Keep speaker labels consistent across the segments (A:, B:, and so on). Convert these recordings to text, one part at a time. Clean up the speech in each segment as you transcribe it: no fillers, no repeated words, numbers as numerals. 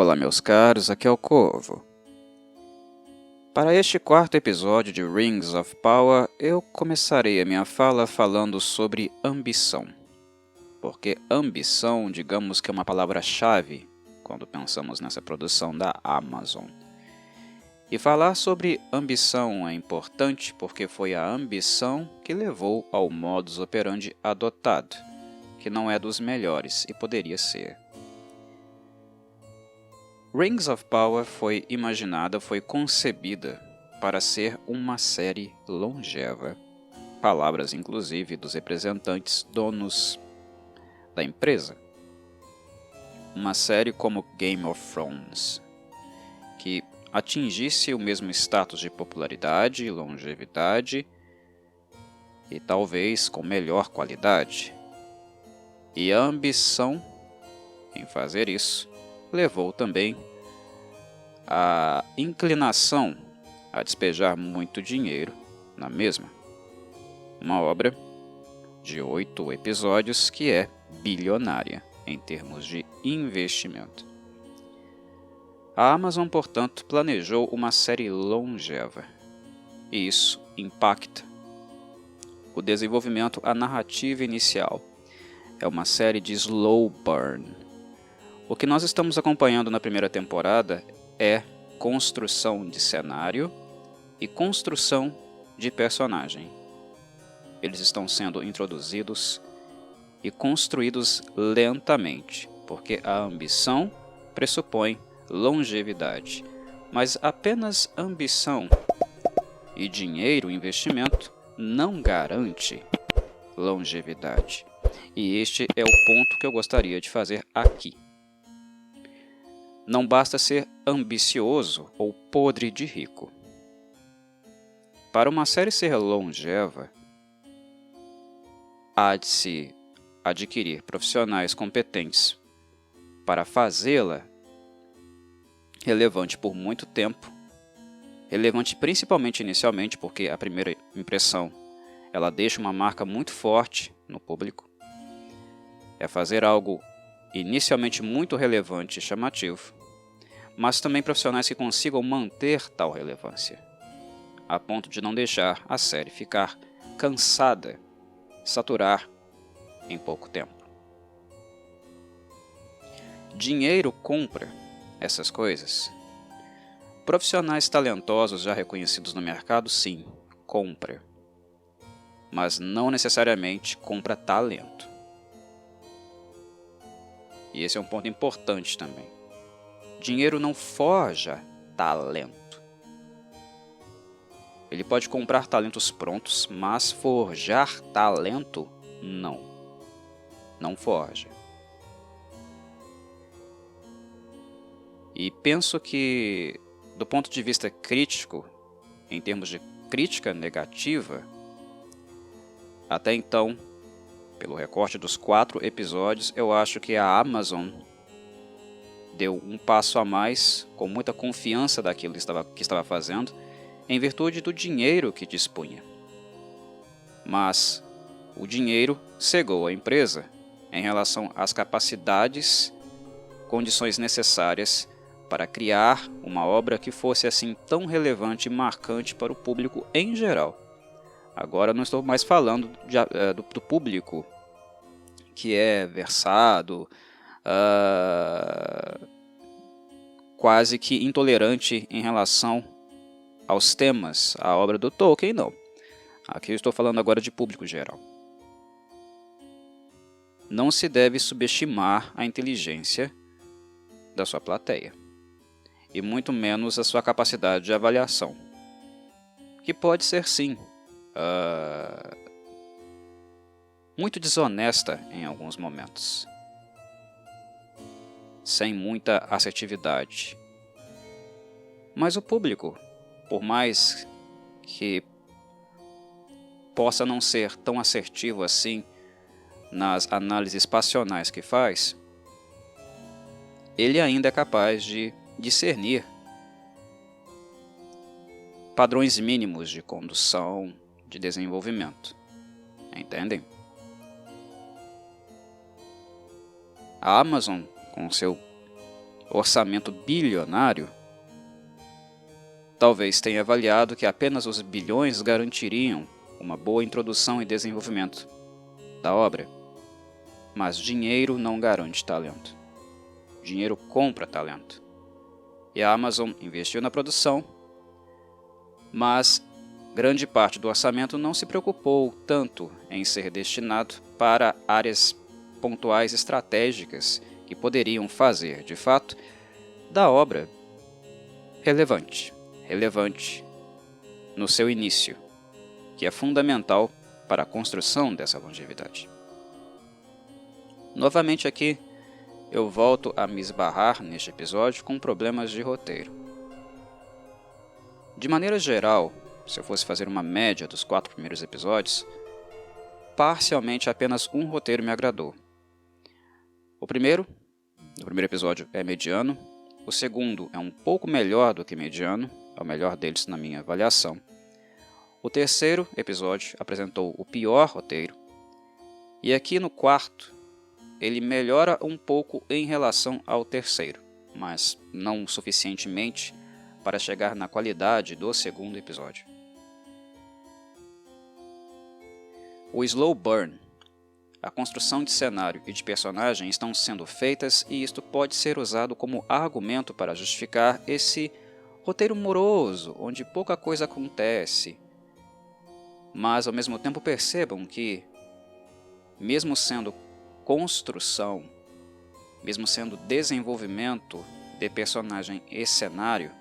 A: Olá meus caros, aqui é o Corvo. Para este quarto episódio de Rings of Power, eu começarei a minha fala falando sobre ambição. Porque ambição, digamos que é uma palavra-chave quando pensamos nessa produção da Amazon. E falar sobre ambição é importante porque foi a ambição que levou ao modus operandi adotado, que não é dos melhores e poderia ser. Rings of Power foi concebida para ser uma série longeva. Palavras, inclusive, dos representantes donos da empresa. Uma série como Game of Thrones, que atingisse o mesmo status de popularidade e longevidade, e talvez com melhor qualidade. E a ambição em fazer isso levou também a inclinação a despejar muito dinheiro na mesma. Uma obra de 8 episódios que é bilionária em termos de investimento. A Amazon, portanto, planejou uma série longeva, e isso impacta o desenvolvimento, a narrativa inicial. É uma série de slow burn. O que nós estamos acompanhando na primeira temporada é construção de cenário e construção de personagem. Eles estão sendo introduzidos e construídos lentamente, porque a ambição pressupõe longevidade, mas apenas ambição e dinheiro, investimento, não garante longevidade. E este é o ponto que eu gostaria de fazer aqui. Não basta ser ambicioso ou podre de rico. Para uma série ser longeva, há de se adquirir profissionais competentes para fazê-la relevante por muito tempo, relevante principalmente inicialmente, porque a primeira impressão ela deixa uma marca muito forte no público. É fazer algo inicialmente muito relevante e chamativo, mas também profissionais que consigam manter tal relevância, a ponto de não deixar a série ficar cansada, saturar em pouco tempo. Dinheiro compra essas coisas? Profissionais talentosos já reconhecidos no mercado, sim, compra. Mas não necessariamente compra talento. E esse é um ponto importante também. Dinheiro não forja talento. Ele pode comprar talentos prontos, mas forjar talento, não. Não forja. E penso que, do ponto de vista crítico, em termos de crítica negativa, até então, pelo recorte dos 4 episódios, eu acho que a Amazon deu um passo a mais, com muita confiança daquilo que estava fazendo, em virtude do dinheiro que dispunha. Mas o dinheiro cegou a empresa em relação às capacidades, condições necessárias para criar uma obra que fosse assim tão relevante e marcante para o público em geral. Agora não estou mais falando do público que é versado, quase que intolerante em relação aos temas, à obra do Tolkien, não. Aqui eu estou falando agora de público geral. Não se deve subestimar a inteligência da sua plateia, e muito menos a sua capacidade de avaliação, que pode ser sim muito desonesta em alguns momentos, sem muita assertividade. Mas o público, por mais que possa não ser tão assertivo assim nas análises passionais que faz, ele ainda é capaz de discernir padrões mínimos de condução, de desenvolvimento. Entendem? A Amazon, com seu orçamento bilionário, talvez tenha avaliado que apenas os bilhões garantiriam uma boa introdução e desenvolvimento da obra. Mas dinheiro não garante talento. Dinheiro compra talento. E a Amazon investiu na produção, mas grande parte do orçamento não se preocupou tanto em ser destinado para áreas pontuais estratégicas que poderiam fazer, de fato, da obra relevante no seu início, que é fundamental para a construção dessa longevidade. Novamente aqui, eu volto a me esbarrar neste episódio com problemas de roteiro. De maneira geral, se eu fosse fazer uma média dos 4 primeiros episódios, parcialmente apenas um roteiro me agradou. O primeiro episódio é mediano, o segundo é um pouco melhor do que mediano, é o melhor deles na minha avaliação. O terceiro episódio apresentou o pior roteiro, e aqui no quarto, ele melhora um pouco em relação ao terceiro, mas não suficientemente para chegar na qualidade do segundo episódio. O slow burn. A construção de cenário e de personagem estão sendo feitas e isto pode ser usado como argumento para justificar esse roteiro moroso, onde pouca coisa acontece. Mas ao mesmo tempo percebam que, mesmo sendo construção, mesmo sendo desenvolvimento de personagem e cenário,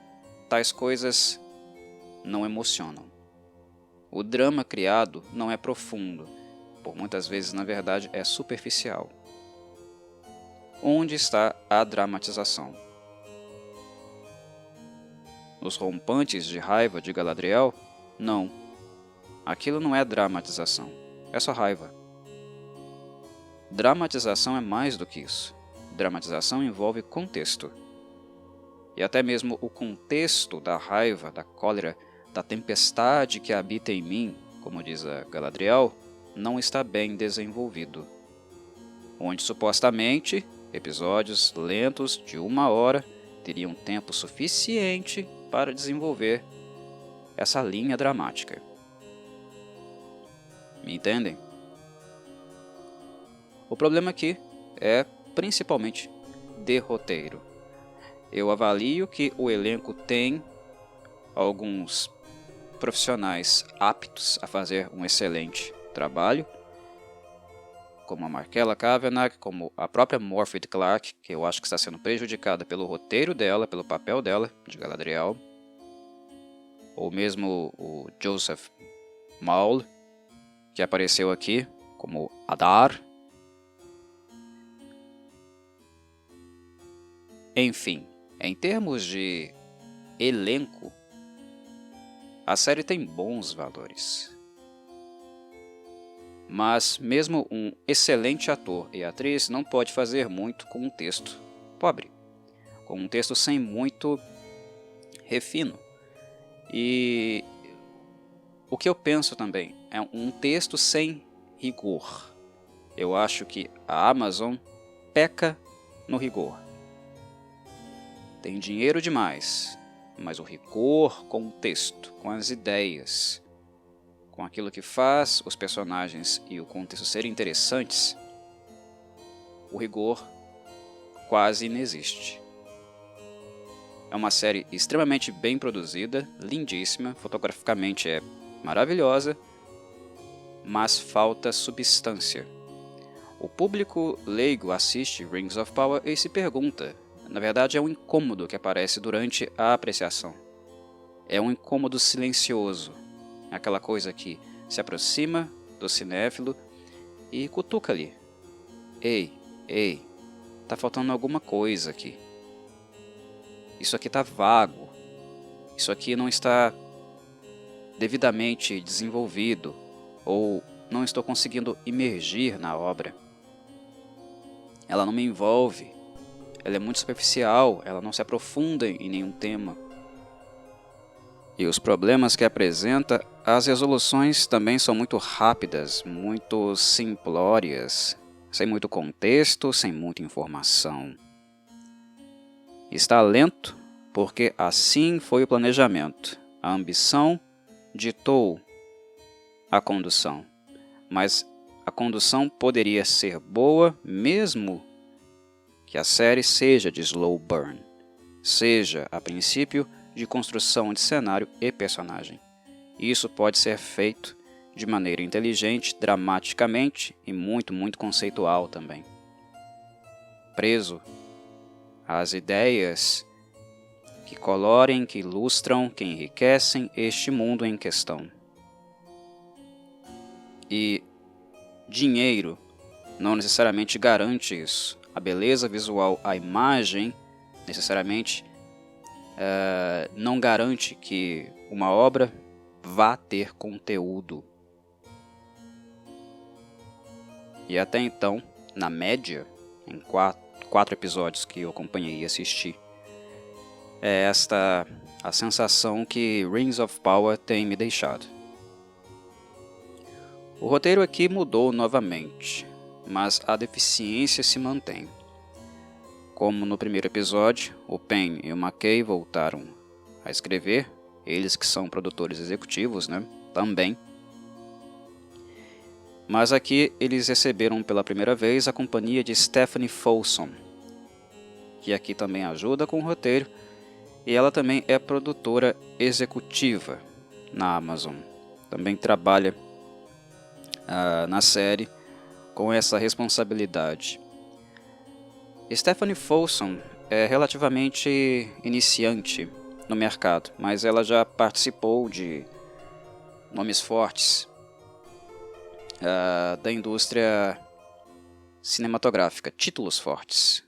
A: tais coisas não emocionam. O drama criado não é profundo, por muitas vezes, na verdade, é superficial. Onde está a dramatização? Nos rompantes de raiva de Galadriel? Não. Aquilo não é dramatização, é só raiva. Dramatização é mais do que isso. Dramatização envolve contexto. E até mesmo o contexto da raiva, da cólera, da tempestade que habita em mim, como diz a Galadriel, não está bem desenvolvido. Onde supostamente episódios lentos de 1 hora teriam tempo suficiente para desenvolver essa linha dramática. Me entendem? O problema aqui é principalmente de roteiro. Eu avalio que o elenco tem alguns profissionais aptos a fazer um excelente trabalho, como a Markella Kavanagh, como a própria Morfydd Clark, que eu acho que está sendo prejudicada pelo roteiro dela, pelo papel dela, de Galadriel, ou mesmo o Joseph Mawle, que apareceu aqui como Adar. Enfim, em termos de elenco, a série tem bons valores. Mas mesmo um excelente ator e atriz não pode fazer muito com um texto pobre, com um texto sem muito refino. E o que eu penso também é um texto sem rigor. Eu acho que a Amazon peca no rigor. Tem dinheiro demais, mas o rigor com o texto, com as ideias, com aquilo que faz os personagens e o contexto serem interessantes, o rigor quase inexiste. É uma série extremamente bem produzida, lindíssima, fotograficamente é maravilhosa, mas falta substância. O público leigo assiste Rings of Power e se pergunta. Na verdade, é um incômodo que aparece durante a apreciação. É um incômodo silencioso. Aquela coisa que se aproxima do cinéfilo e cutuca ali. Ei, tá faltando alguma coisa aqui. Isso aqui tá vago. Isso aqui não está devidamente desenvolvido. Ou não estou conseguindo imergir na obra. Ela não me envolve. Ela é muito superficial, ela não se aprofunda em nenhum tema. E os problemas que apresenta, as resoluções também são muito rápidas, muito simplórias, sem muito contexto, sem muita informação. Está lento porque assim foi o planejamento. A ambição ditou a condução, mas a condução poderia ser boa mesmo que a série seja de slow burn, seja, a princípio, de construção de cenário e personagem. Isso pode ser feito de maneira inteligente, dramaticamente e muito conceitual também. Preso às ideias que colorem, que ilustram, que enriquecem este mundo em questão. E dinheiro não necessariamente garante isso. A beleza visual, a imagem, necessariamente não garante que uma obra vá ter conteúdo. E até então, na média, em quatro episódios que eu acompanhei e assisti, é esta a sensação que Rings of Power tem me deixado. O roteiro aqui mudou novamente, mas a deficiência se mantém. Como no primeiro episódio, o Penn e o McKay voltaram a escrever, eles que são produtores executivos, né, também. Mas aqui eles receberam pela primeira vez a companhia de Stephanie Folsom, que aqui também ajuda com o roteiro, e ela também é produtora executiva na Amazon. Também trabalha na série com essa responsabilidade. Stephanie Folsom é relativamente iniciante no mercado, mas ela já participou de nomes fortes da indústria cinematográfica, títulos fortes,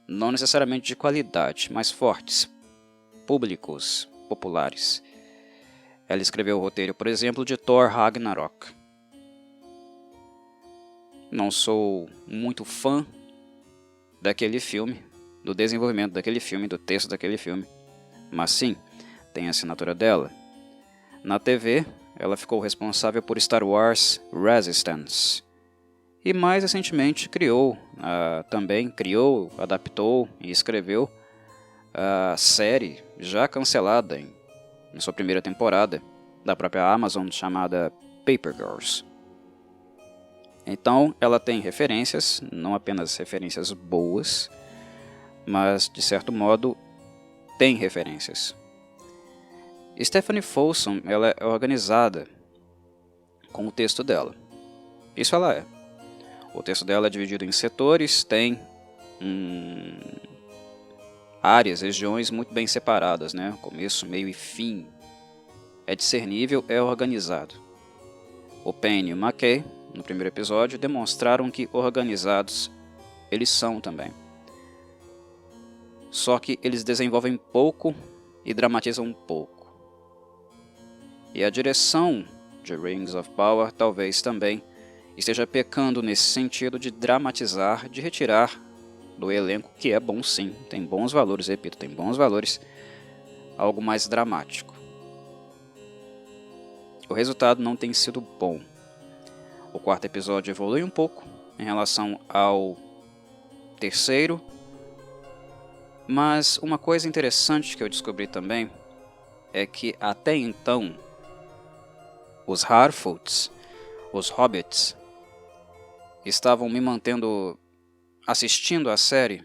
A: não necessariamente de qualidade, mas fortes, públicos, populares. Ela escreveu o roteiro, por exemplo, de Thor Ragnarok. Não sou muito fã daquele filme, do desenvolvimento daquele filme, do texto daquele filme, mas sim, tem a assinatura dela. Na TV, ela ficou responsável por Star Wars Resistance. E mais recentemente adaptou e escreveu a série já cancelada em sua primeira temporada da própria Amazon chamada Paper Girls. Então ela tem referências, não apenas referências boas, mas de certo modo tem referências. Stephanie Folsom ela é organizada com o texto dela. Isso ela é. O texto dela é dividido em setores, tem áreas, regiões muito bem separadas, né? Começo, meio e fim. É discernível, é organizado. O Penn e o McKay, no primeiro episódio, demonstraram que organizados eles são também. Só que eles desenvolvem pouco e dramatizam pouco. E a direção de Rings of Power talvez também esteja pecando nesse sentido de dramatizar, de retirar do elenco, que é bom sim, tem bons valores, repito, tem bons valores, algo mais dramático. O resultado não tem sido bom. O quarto episódio evolui um pouco em relação ao terceiro, mas uma coisa interessante que eu descobri também é que até então os Harfoots, os Hobbits, estavam me mantendo assistindo a série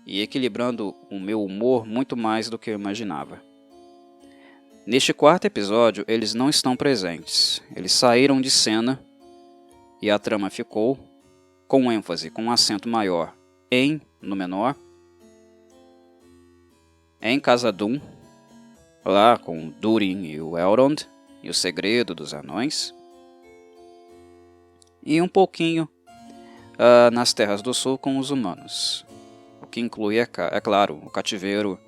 A: e equilibrando o meu humor muito mais do que eu imaginava. Neste quarto episódio, eles não estão presentes. Eles saíram de cena e a trama ficou com ênfase, com um acento maior em Númenor, em Khazad-dûm, lá com Durin e o Elrond e o segredo dos anões, e um pouquinho nas Terras do Sul com os humanos, o que inclui, é claro, o cativeiro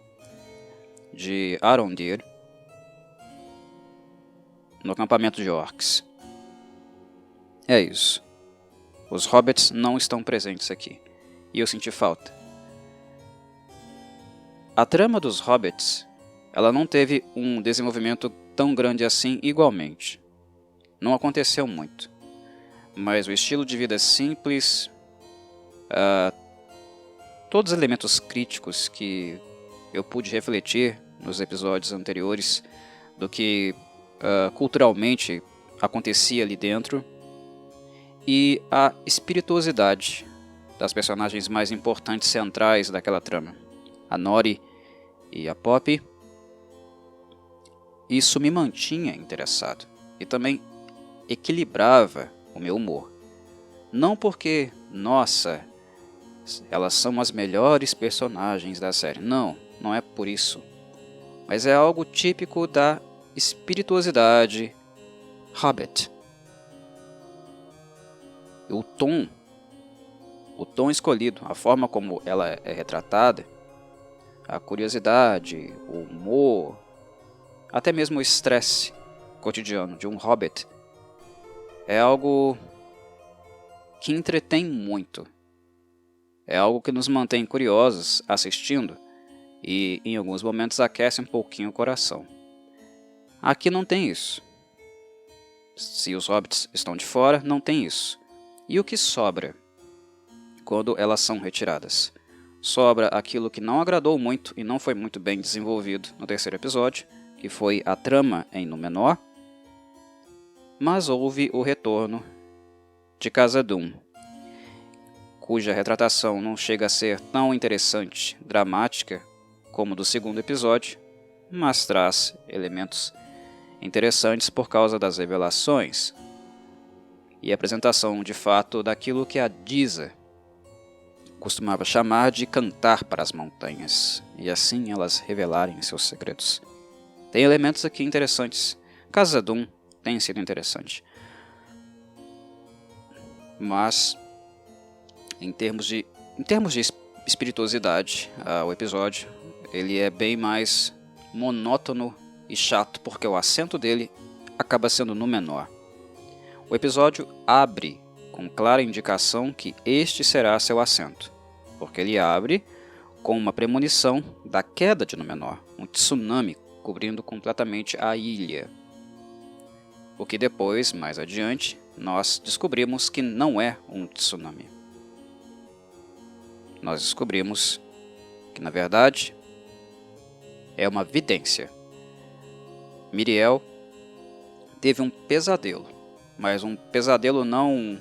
A: de Arondir no acampamento de orcs. É isso. Os hobbits não estão presentes aqui, e eu senti falta. A trama dos hobbits, ela não teve um desenvolvimento tão grande assim igualmente. Não aconteceu muito. Mas o estilo de vida simples, todos os elementos críticos que eu pude refletir nos episódios anteriores do que culturalmente acontecia ali dentro, e a espirituosidade das personagens mais importantes centrais daquela trama, a Nori e a Poppy. Isso me mantinha interessado e também equilibrava o meu humor. Não porque, nossa, elas são as melhores personagens da série. Não, não é por isso. Mas é algo típico da espirituosidade Hobbit. O tom escolhido, a forma como ela é retratada, a curiosidade, o humor, até mesmo o estresse cotidiano de um Hobbit é algo que entretém muito. É algo que nos mantém curiosos assistindo e em alguns momentos aquece um pouquinho o coração. Aqui não tem isso. Se os Hobbits estão de fora, não tem isso. E o que sobra quando elas são retiradas? Sobra aquilo que não agradou muito e não foi muito bem desenvolvido no terceiro episódio, que foi a trama em Númenor, mas houve o retorno de Khazad-dûm, cuja retratação não chega a ser tão interessante, dramática, como do segundo episódio, mas traz elementos interessantes por causa das revelações e apresentação de fato daquilo que a Disa costumava chamar de cantar para as montanhas, e assim elas revelarem seus segredos. Tem elementos aqui interessantes. Khazad-dûm tem sido interessante. Mas, em termos de espirituosidade, o episódio ele é bem mais monótono e chato, porque o acento dele acaba sendo Númenor. O episódio abre com clara indicação que este será seu assento, porque ele abre com uma premonição da queda de Númenor, um tsunami cobrindo completamente a ilha. O que depois, mais adiante, nós descobrimos que não é um tsunami. Nós descobrimos que, na verdade, é uma vidência. Míriel teve um pesadelo, mas um pesadelo não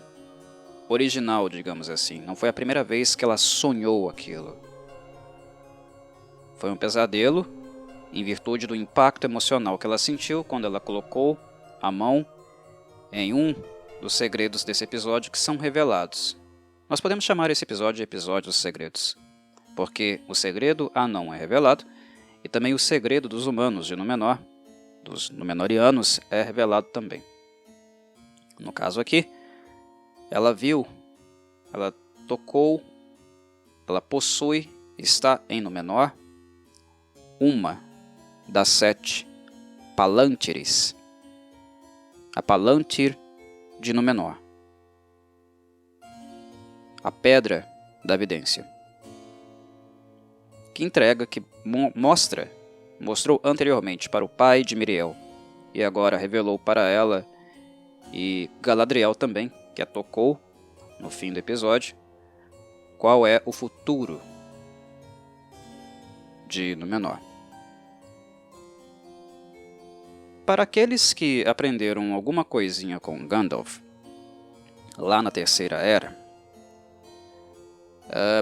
A: original, digamos assim. Não foi a primeira vez que ela sonhou aquilo. Foi um pesadelo em virtude do impacto emocional que ela sentiu quando ela colocou a mão em um dos segredos desse episódio que são revelados. Nós podemos chamar esse episódio de episódio dos segredos, porque o segredo não é revelado, e também o segredo dos humanos de Númenor, dos Númenóreanos, é revelado também. No caso aqui, ela viu, ela tocou, ela possui, está em Númenor, uma das 7 Palântires, a Palântir de Númenor, a Pedra da Vidência, que entrega, que mostrou anteriormente para o pai de Míriel, e agora revelou para ela e Galadriel também, que a tocou no fim do episódio, qual é o futuro de Númenor. Para aqueles que aprenderam alguma coisinha com Gandalf, lá na Terceira Era,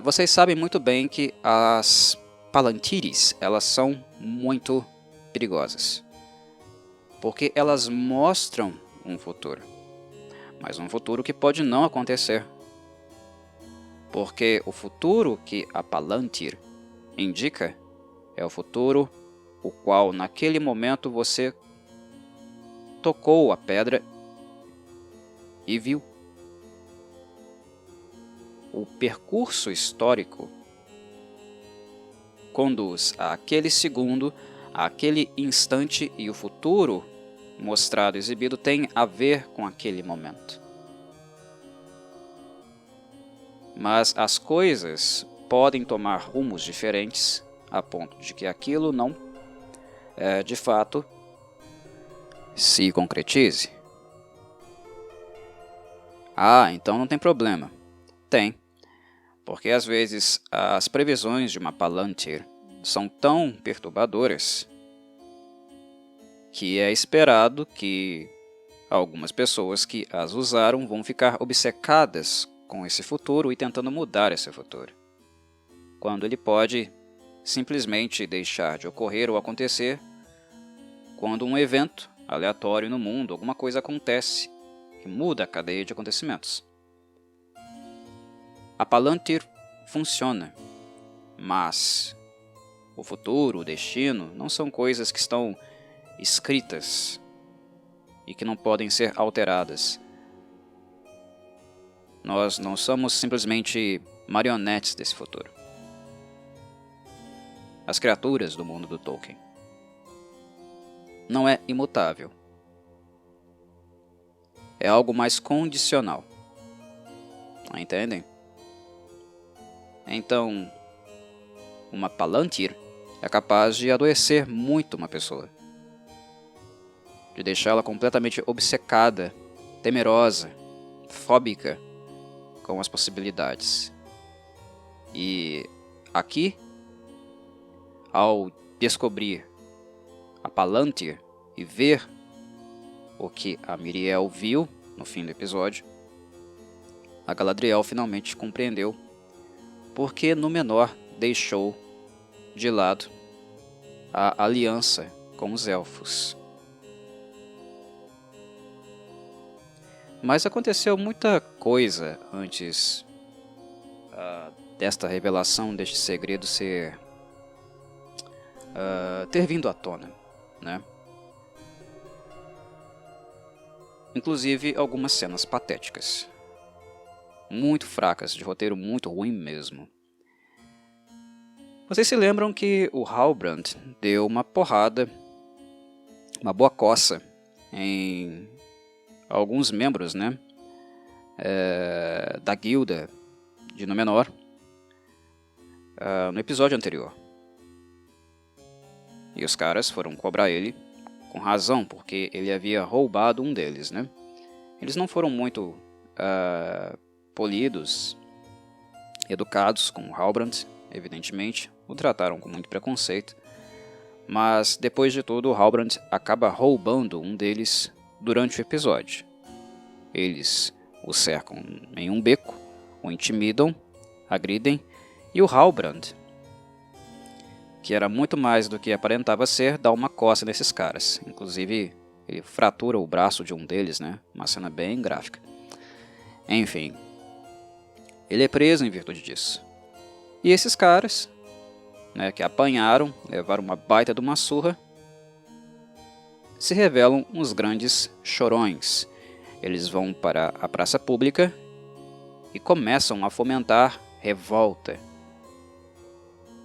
A: vocês sabem muito bem que as Palantires, elas são muito perigosas, porque elas mostram um futuro, mas um futuro que pode não acontecer, porque o futuro que a Palantir indica é o futuro o qual naquele momento você tocou a pedra e viu. O percurso histórico conduz àquele segundo, àquele instante, e o futuro mostrado, exibido, tem a ver com aquele momento. Mas as coisas podem tomar rumos diferentes, a ponto de que aquilo não, de fato, se concretize. Então não tem problema. Tem. Porque às vezes as previsões de uma Palantir são tão perturbadoras que é esperado que algumas pessoas que as usaram vão ficar obcecadas com esse futuro e tentando mudar esse futuro, quando ele pode simplesmente deixar de ocorrer ou acontecer quando um evento aleatório no mundo, alguma coisa acontece que muda a cadeia de acontecimentos. A Palantir funciona, mas o futuro, o destino, não são coisas que estão escritas e que não podem ser alteradas. Nós não somos simplesmente marionetes desse futuro. As criaturas do mundo do Tolkien não é imutável. É algo mais condicional. Entendem? Então, uma Palantir é capaz de adoecer muito uma pessoa, de deixá-la completamente obcecada, temerosa, fóbica com as possibilidades. E aqui, ao descobrir a Palantir e ver o que a Míriel viu no fim do episódio, a Galadriel finalmente compreendeu porque Númenor deixou de lado a aliança com os Elfos. Mas aconteceu muita coisa antes desta revelação, deste segredo ter vindo à tona, né? Inclusive algumas cenas patéticas, muito fracas, de roteiro muito ruim mesmo. Vocês se lembram que o Halbrand deu uma porrada, uma boa coça em alguns membros, né, da guilda de Númenor no episódio anterior. E os caras foram cobrar ele com razão, porque ele havia roubado um deles, né? Eles não foram muito polidos, educados com o Halbrand, evidentemente, o trataram com muito preconceito, mas depois de tudo o Halbrand acaba roubando um deles durante o episódio. Eles o cercam em um beco, o intimidam, agridem, e o Halbrand, que era muito mais do que aparentava ser, dá uma coça nesses caras. Inclusive, ele fratura o braço de um deles, né? Uma cena bem gráfica. Enfim, ele é preso em virtude disso. E esses caras, né, que apanharam, levaram uma baita de uma surra, se revelam uns grandes chorões. Eles vão para a praça pública e começam a fomentar revolta.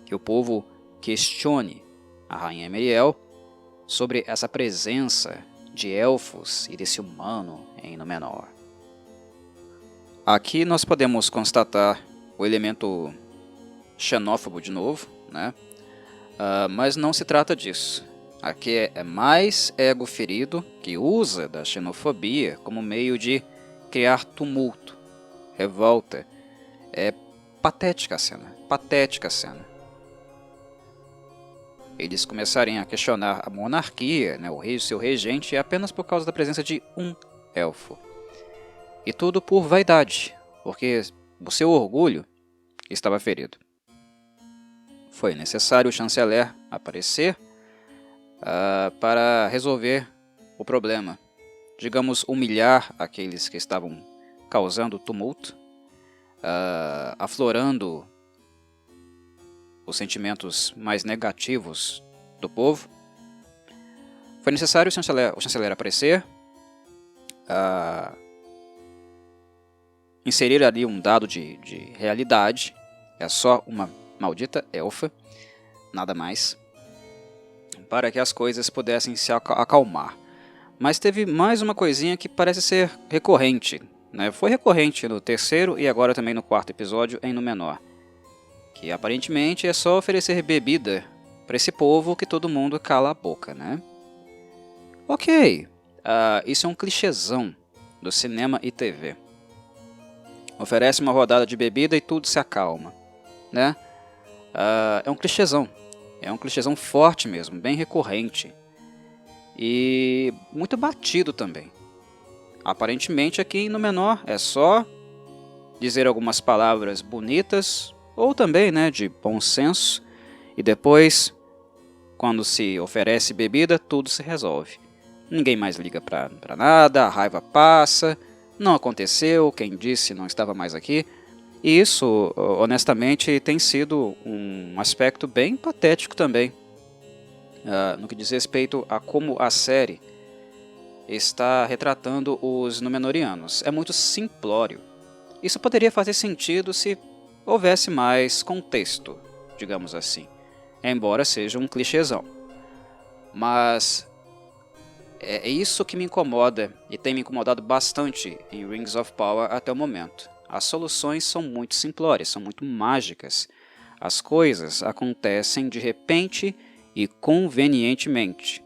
A: Que o povo questione a rainha Míriel sobre essa presença de elfos e desse humano em Númenor. Aqui nós podemos constatar o elemento xenófobo de novo, né? Mas não se trata disso. Aqui é mais ego ferido que usa da xenofobia como meio de criar tumulto, revolta. É patética a cena, patética a cena. Eles começarem a questionar a monarquia, né, o rei e seu regente, apenas por causa da presença de um elfo. E tudo por vaidade, porque o seu orgulho estava ferido. Foi necessário o chanceler aparecer para resolver o problema. Digamos, humilhar aqueles que estavam causando tumulto, aflorando os sentimentos mais negativos do povo. Foi necessário o chanceler aparecer, inserir ali um dado de realidade. É só uma maldita elfa, nada mais, para que as coisas pudessem se acalmar. Mas teve mais uma coisinha que parece ser recorrente, né? Foi recorrente no terceiro e agora também no quarto episódio em Númenor, que aparentemente é só oferecer bebida para esse povo que todo mundo cala a boca, né? Ok, isso é um clichêzão do cinema e TV. oferece uma rodada de bebida e tudo se acalma, né? É um clichêzão. É um clichêzão forte mesmo, bem recorrente. E muito batido também. Aparentemente aqui em Númenor é só dizer algumas palavras bonitas, ou também, né, de bom senso, e depois, quando se oferece bebida, tudo se resolve. Ninguém mais liga pra nada, a raiva passa, não aconteceu, quem disse não estava mais aqui. E isso, honestamente, tem sido um aspecto bem patético também, no que diz respeito a como a série está retratando os Númenóreanos. É muito simplório. Isso poderia fazer sentido se houvesse mais contexto, digamos assim, embora seja um clichêzão. Mas é isso que me incomoda e tem me incomodado bastante em Rings of Power até o momento. As soluções são muito simplórias, são muito mágicas. As coisas acontecem de repente e convenientemente.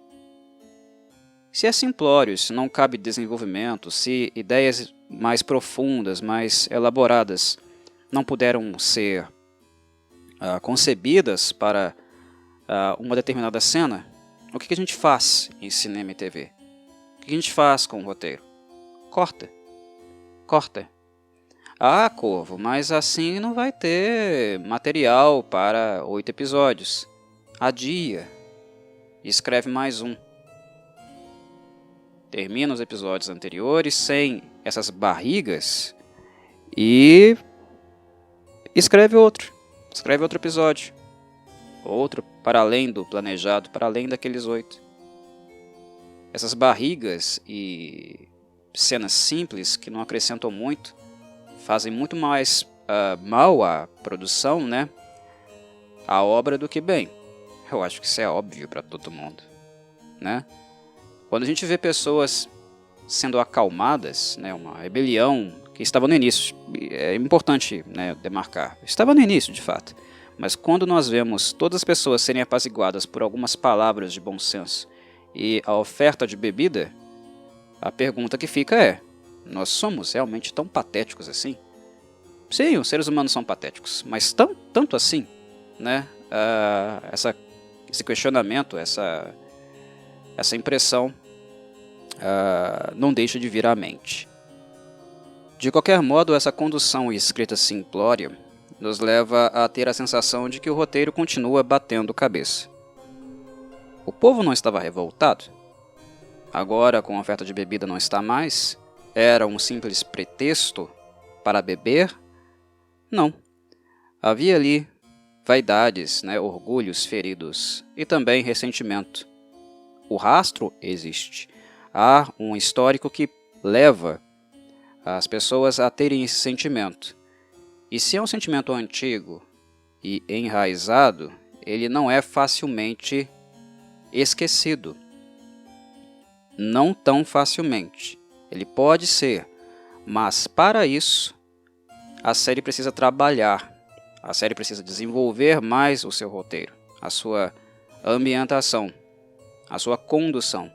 A: Se é simplório, se não cabe desenvolvimento, se ideias mais profundas, mais elaboradas não puderam ser concebidas para uma determinada cena, o que a gente faz em cinema e TV? O que a gente faz com o roteiro? Corta. Corta. Ah, Corvo, mas assim não vai ter material para 8 episódios. Adia. Escreve mais um. Termina os episódios anteriores sem essas barrigas e escreve outro. Escreve outro episódio. Outro para além do planejado, para além daqueles 8. Essas barrigas e cenas simples que não acrescentam muito, fazem muito mais mal à produção, né? À obra do que bem. Eu acho que isso é óbvio para todo mundo, né? Quando a gente vê pessoas sendo acalmadas, né, uma rebelião que estava no início, é importante, né, demarcar, estava no início de fato, mas quando nós vemos todas as pessoas serem apaziguadas por algumas palavras de bom senso e a oferta de bebida, a pergunta que fica é: nós somos realmente tão patéticos assim? Sim, os seres humanos são patéticos, mas tanto assim, né? Esse questionamento, essa impressão não deixa de vir à mente. De qualquer modo, essa condução e escrita simplória nos leva a ter a sensação de que o roteiro continua batendo cabeça. O povo não estava revoltado? Agora, com a oferta de bebida não está mais? Era um simples pretexto para beber? Não. Havia ali vaidades, né, orgulhos feridos e também ressentimento. O rastro existe. Há um histórico que leva as pessoas a terem esse sentimento. E se é um sentimento antigo e enraizado, ele não é facilmente esquecido. Não tão facilmente. Ele pode ser, mas para isso a série precisa trabalhar. A série precisa desenvolver mais o seu roteiro, a sua ambientação, a sua condução,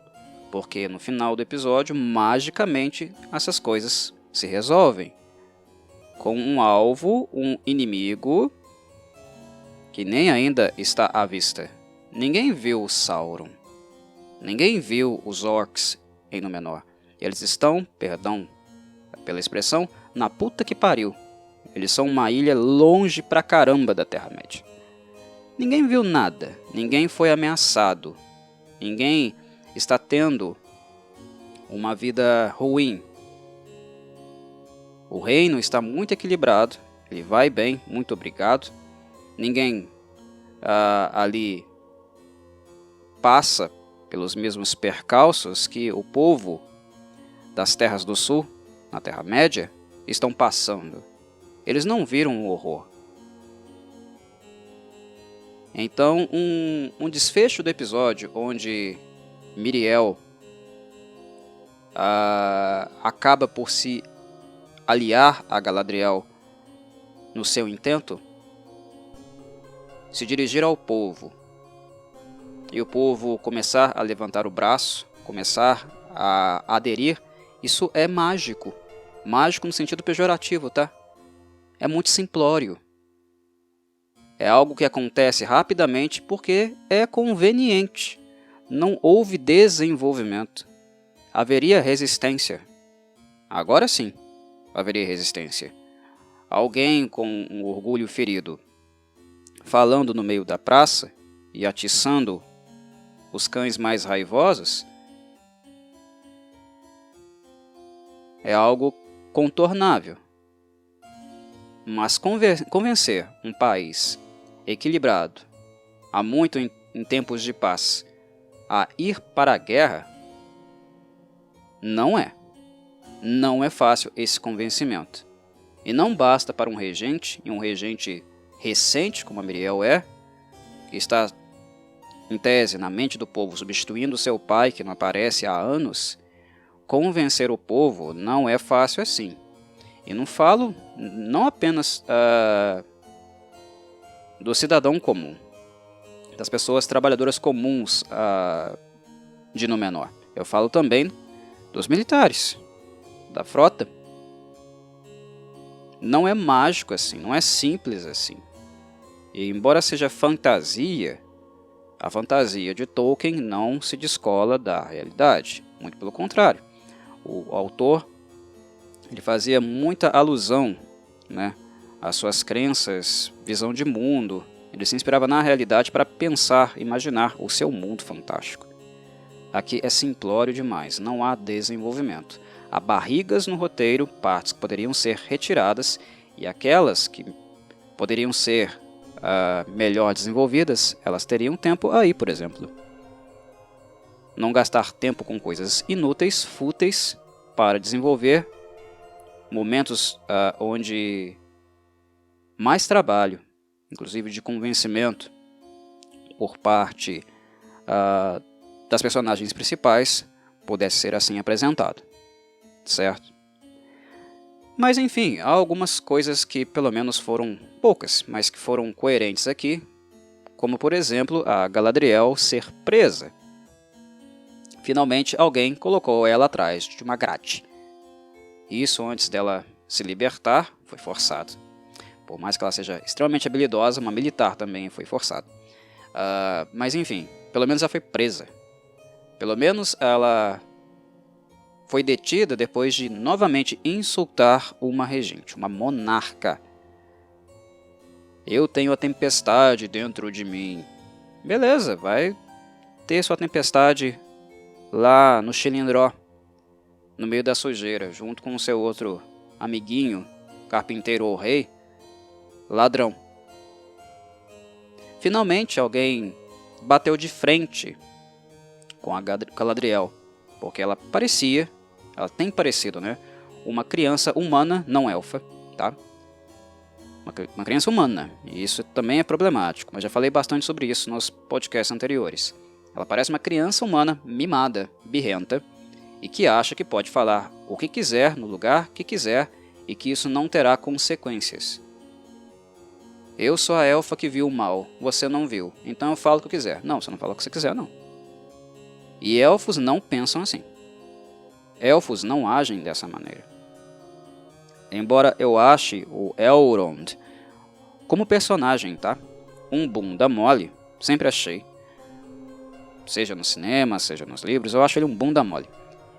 A: porque no final do episódio, magicamente, essas coisas se resolvem. Com um alvo, um inimigo que nem ainda está à vista. Ninguém viu o Sauron. Ninguém viu os orcs em Númenor. Eles estão, perdão pela expressão, na puta que pariu. Eles são uma ilha longe pra caramba da Terra-média. Ninguém viu nada. Ninguém foi ameaçado. Ninguém está tendo uma vida ruim. O reino está muito equilibrado, ele vai bem, muito obrigado. Ninguém ali passa pelos mesmos percalços que o povo das Terras do Sul, na Terra-média, estão passando. Eles não viram o horror. Então, um desfecho do episódio onde Míriel acaba por se aliar a Galadriel no seu intento, se dirigir ao povo, e o povo começar a levantar o braço, começar a aderir, isso é mágico. Mágico no sentido pejorativo, tá? é muito simplório. É algo que acontece rapidamente porque é conveniente. Não houve desenvolvimento. Haveria resistência. Agora sim, haveria resistência. Alguém com um orgulho ferido, falando no meio da praça e atiçando os cães mais raivosos, é algo contornável. Mas convencer um país equilibrado, há muito em tempos de paz, a ir para a guerra, não é. Não é fácil esse convencimento. E não basta para um regente, e um regente recente, como a Miriel é, que está, em tese, na mente do povo, substituindo seu pai, que não aparece há anos, convencer o povo não é fácil assim. E não falo não apenas do cidadão comum, das pessoas trabalhadoras comuns de Númenor. Eu falo também dos militares, da frota. Não é mágico assim, não é simples assim. E embora seja fantasia, a fantasia de Tolkien não se descola da realidade. Muito pelo contrário. O autor ele fazia muita alusão, né, às suas crenças, visão de mundo. Ele se inspirava na realidade para pensar, imaginar o seu mundo fantástico. Aqui é simplório demais, não há desenvolvimento. Há barrigas no roteiro, partes que poderiam ser retiradas, e aquelas que poderiam ser melhor desenvolvidas, elas teriam tempo aí, por exemplo. Não gastar tempo com coisas inúteis, fúteis, para desenvolver momentos onde mais trabalho, inclusive de convencimento, por parte das personagens principais, pudesse ser assim apresentado. Certo? Mas enfim, há algumas coisas que pelo menos foram poucas, mas que foram coerentes aqui, como por exemplo a Galadriel ser presa. Finalmente alguém colocou ela atrás de uma grade. Isso antes dela se libertar foi forçado. Por mais que ela seja extremamente habilidosa, uma militar também foi forçada. Mas enfim, pelo menos ela foi presa. Pelo menos ela foi detida depois de novamente insultar uma regente, uma monarca. Eu tenho a tempestade dentro de mim. Beleza, vai ter sua tempestade lá no Chilindró, no meio da sujeira, junto com o seu outro amiguinho, carpinteiro ou rei, ladrão. Finalmente alguém bateu de frente com a Galadriel, porque ela tem parecido, né? Uma criança humana, não elfa, tá? Uma criança humana, e isso também é problemático, mas já falei bastante sobre isso nos podcasts anteriores. Ela parece uma criança humana mimada, birrenta, e que acha que pode falar o que quiser, no lugar que quiser, e que isso não terá consequências. Eu sou a elfa que viu o mal, você não viu, então eu falo o que eu quiser. Não, você não fala o que você quiser, não. E elfos não pensam assim. Elfos não agem dessa maneira. Embora eu ache o Elrond como personagem, tá? Um bunda mole, sempre achei. Seja no cinema, seja nos livros, eu acho ele um bunda mole.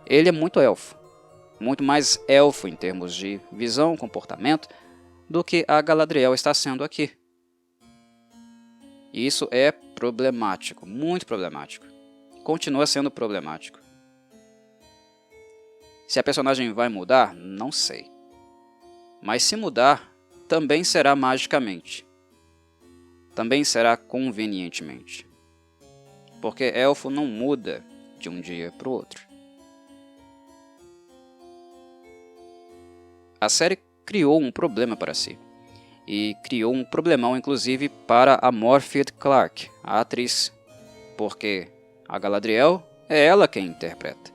A: Ele é muito elfo. Muito mais elfo em termos de visão, comportamento, do que a Galadriel está sendo aqui. E isso é problemático, muito problemático. Continua sendo problemático. Se a personagem vai mudar, não sei. Mas se mudar, também será magicamente. Também será convenientemente. Porque elfo não muda de um dia para o outro. A série criou um problema para si. E criou um problemão, inclusive, para a Morfydd Clark, a atriz. Porque a Galadriel é ela quem interpreta.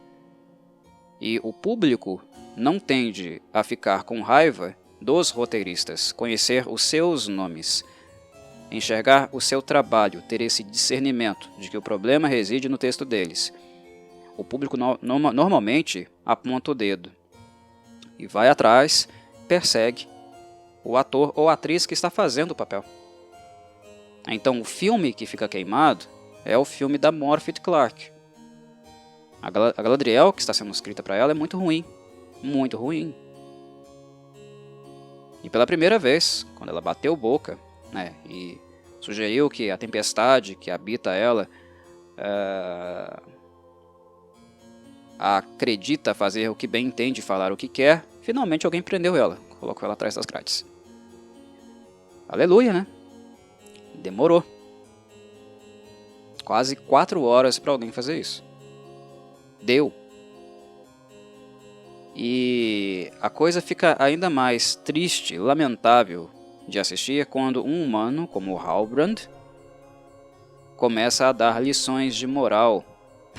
A: E o público não tende a ficar com raiva dos roteiristas, conhecer os seus nomes, enxergar o seu trabalho, ter esse discernimento de que o problema reside no texto deles. O público normalmente aponta o dedo e vai atrás, persegue o ator ou atriz que está fazendo o papel. Então o filme que fica queimado é o filme da Morpeth Clark. A Galadriel que está sendo escrita para ela é muito ruim. Muito ruim. E pela primeira vez, quando ela bateu boca, né, e sugeriu que a tempestade que habita ela acredita fazer o que bem entende, falar o que quer, finalmente alguém prendeu ela, colocou ela atrás das grades. Aleluia, né? Demorou. Quase 4 horas para alguém fazer isso. Deu. E a coisa fica ainda mais triste, lamentável de assistir quando um humano como o Halbrand começa a dar lições de moral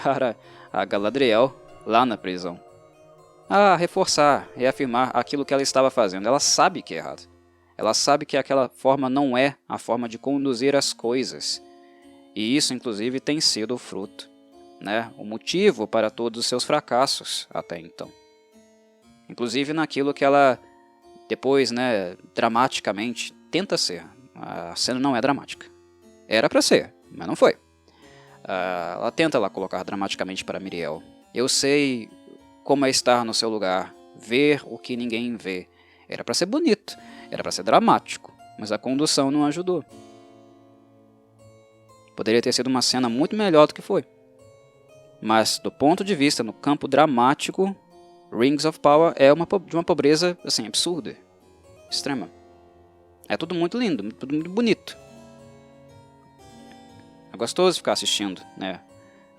A: para a Galadriel lá na prisão. A reforçar, reafirmar aquilo que ela estava fazendo. Ela sabe que é errado. Ela sabe que aquela forma não é a forma de conduzir as coisas. E isso, inclusive, tem sido o fruto, né? O motivo para todos os seus fracassos até então. Inclusive naquilo que ela depois, né, dramaticamente tenta ser. A cena não é dramática. Era para ser, mas não foi. Ela tenta lá colocar dramaticamente para Míriel. Eu sei como é estar no seu lugar, ver o que ninguém vê. Era para ser bonito, era para ser dramático, mas a condução não ajudou. Poderia ter sido uma cena muito melhor do que foi. Mas do ponto de vista no campo dramático, Rings of Power é de uma pobreza assim, absurda, extrema. É tudo muito lindo, tudo muito bonito. É gostoso ficar assistindo, né?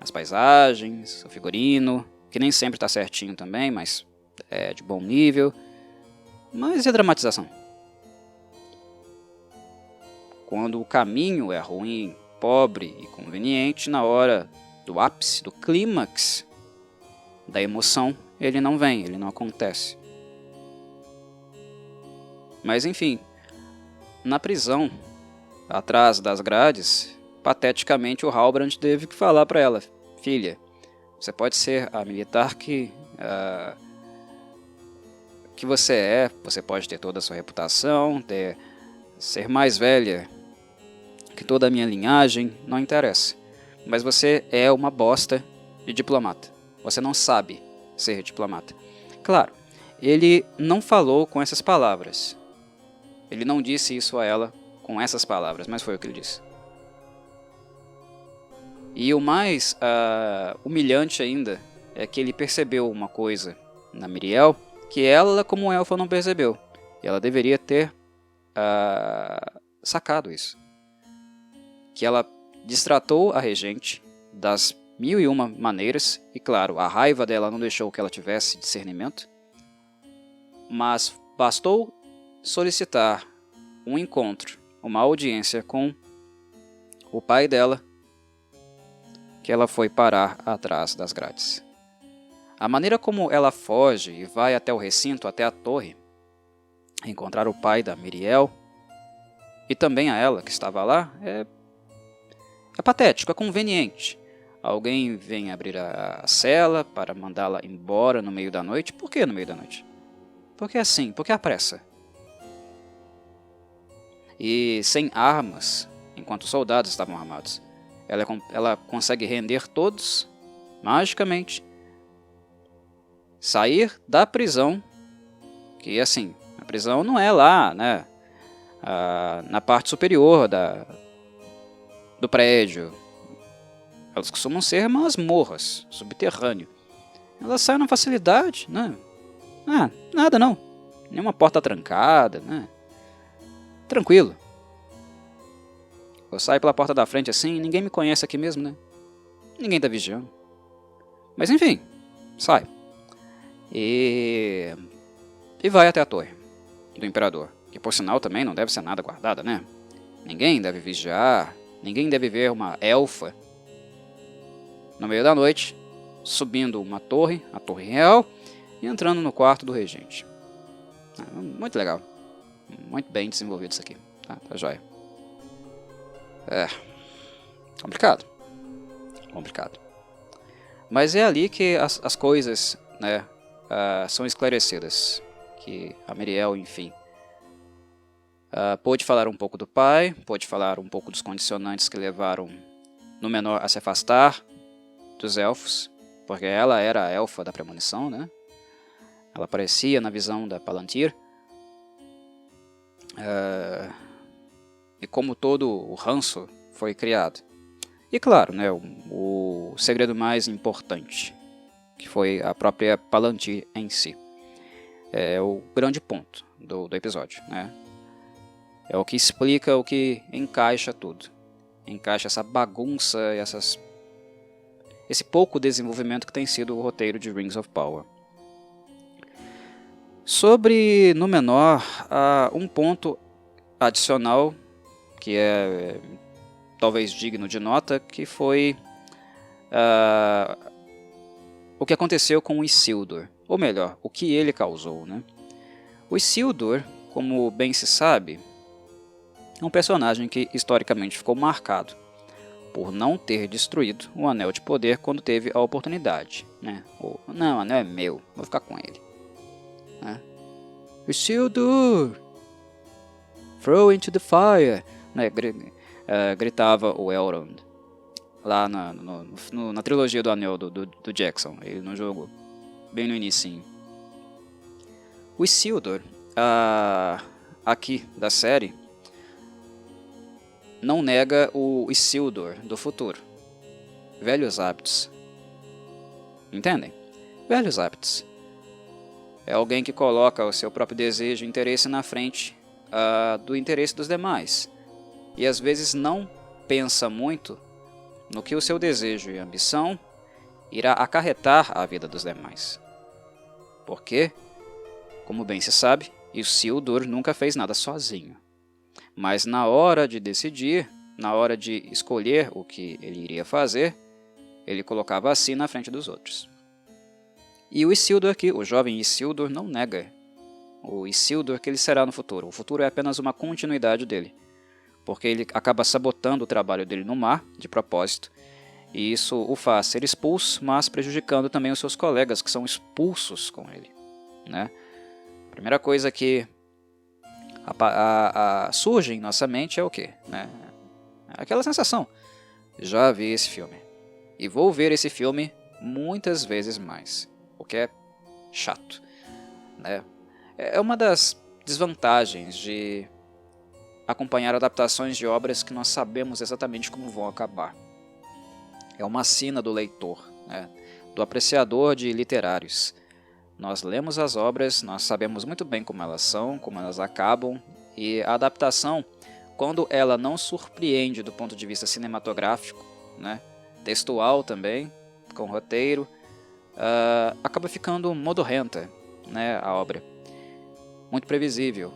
A: As paisagens, o figurino, que nem sempre está certinho também, mas é de bom nível. Mas e a dramatização? Quando o caminho é ruim, pobre e conveniente, na hora do ápice, do clímax da emoção, ele não vem, ele não acontece. Mas enfim, na prisão, atrás das grades, pateticamente o Halbrand teve que falar para ela: filha, você pode ser a militar que você é, você pode ter toda a sua reputação, ser mais velha que toda a minha linhagem, não interessa. Mas você é uma bosta de diplomata. Você não sabe ser diplomata. Claro, ele não falou com essas palavras. Ele não disse isso a ela com essas palavras, mas foi o que ele disse. E o mais humilhante ainda é que ele percebeu uma coisa na Míriel que ela, como elfa, não percebeu. E ela deveria ter sacado isso. Que ela distratou a regente das 1001 maneiras, e claro, a raiva dela não deixou que ela tivesse discernimento, mas bastou solicitar um encontro, uma audiência com o pai dela, que ela foi parar atrás das grades. A maneira como ela foge e vai até o recinto, até a torre, encontrar o pai da Míriel, e também a ela que estava lá, é patético, é conveniente. Alguém vem abrir a cela para mandá-la embora no meio da noite. Por que no meio da noite? Porque assim, porque há pressa. E sem armas, enquanto os soldados estavam armados, ela consegue render todos, magicamente, sair da prisão, que assim, a prisão não é lá, né, na parte superior do prédio. Elas costumam ser masmorras, subterrâneo. Elas saem na facilidade, né? Nada não. Nenhuma porta trancada, né? Tranquilo. Eu saio pela porta da frente assim, ninguém me conhece aqui mesmo, né? Ninguém tá vigiando. Mas enfim, sai. E vai até a torre do imperador, que por sinal também não deve ser nada guardada, né? Ninguém deve vigiar, ninguém deve ver uma elfa no meio da noite, subindo uma torre, a torre real, e entrando no quarto do regente. Muito legal. Muito bem desenvolvido isso aqui. Tá joia. Complicado. Complicado. Mas é ali que as coisas, né, são esclarecidas. Que a Míriel, enfim, Pôde falar um pouco do pai, pôde falar um pouco dos condicionantes que levaram Númenor a se afastar dos elfos, porque ela era a elfa da premonição, né? Ela aparecia na visão da Palantir. E como todo o ranço foi criado. E claro, né, o segredo mais importante, que foi a própria Palantir em si. É o grande ponto do episódio, né? É o que explica, o que encaixa tudo. Encaixa essa bagunça, esse pouco desenvolvimento que tem sido o roteiro de Rings of Power. Sobre Númenor, há um ponto adicional que é talvez digno de nota, que foi o que aconteceu com o Isildur, ou melhor, o que ele causou, né? O Isildur, como bem se sabe, é um personagem que historicamente ficou marcado por não ter destruído o Anel de Poder quando teve a oportunidade, né? Não, o Anel é meu, vou ficar com ele, né? Isildur, throw into the fire, né? Gritava o Elrond lá na trilogia do Anel do Jackson, ele no jogo, bem no início. O Isildur, aqui da série, não nega o Isildur do futuro. Velhos hábitos. Entendem? Velhos hábitos. É alguém que coloca o seu próprio desejo e interesse na frente do interesse dos demais. E às vezes não pensa muito no que o seu desejo e ambição irá acarretar a vida dos demais. Porque, como bem se sabe, Isildur nunca fez nada sozinho. Mas na hora de decidir, na hora de escolher o que ele iria fazer, ele colocava a si na frente dos outros. E o Isildur aqui, o jovem Isildur, não nega o Isildur que ele será no futuro. O futuro é apenas uma continuidade dele, porque ele acaba sabotando o trabalho dele no mar, de propósito, e isso o faz ser expulso, mas prejudicando também os seus colegas que são expulsos com ele, né? A primeira coisa que surge em nossa mente é o quê? Né? Aquela sensação, já vi esse filme, e vou ver esse filme muitas vezes mais, o que é chato, né? É uma das desvantagens de acompanhar adaptações de obras que nós sabemos exatamente como vão acabar. É uma sina do leitor, né? Do apreciador de literários. Nós lemos as obras, nós sabemos muito bem como elas são, como elas acabam, e a adaptação, quando ela não surpreende do ponto de vista cinematográfico, né, textual também, com roteiro, acaba ficando modorrenta, né, a obra. Muito previsível.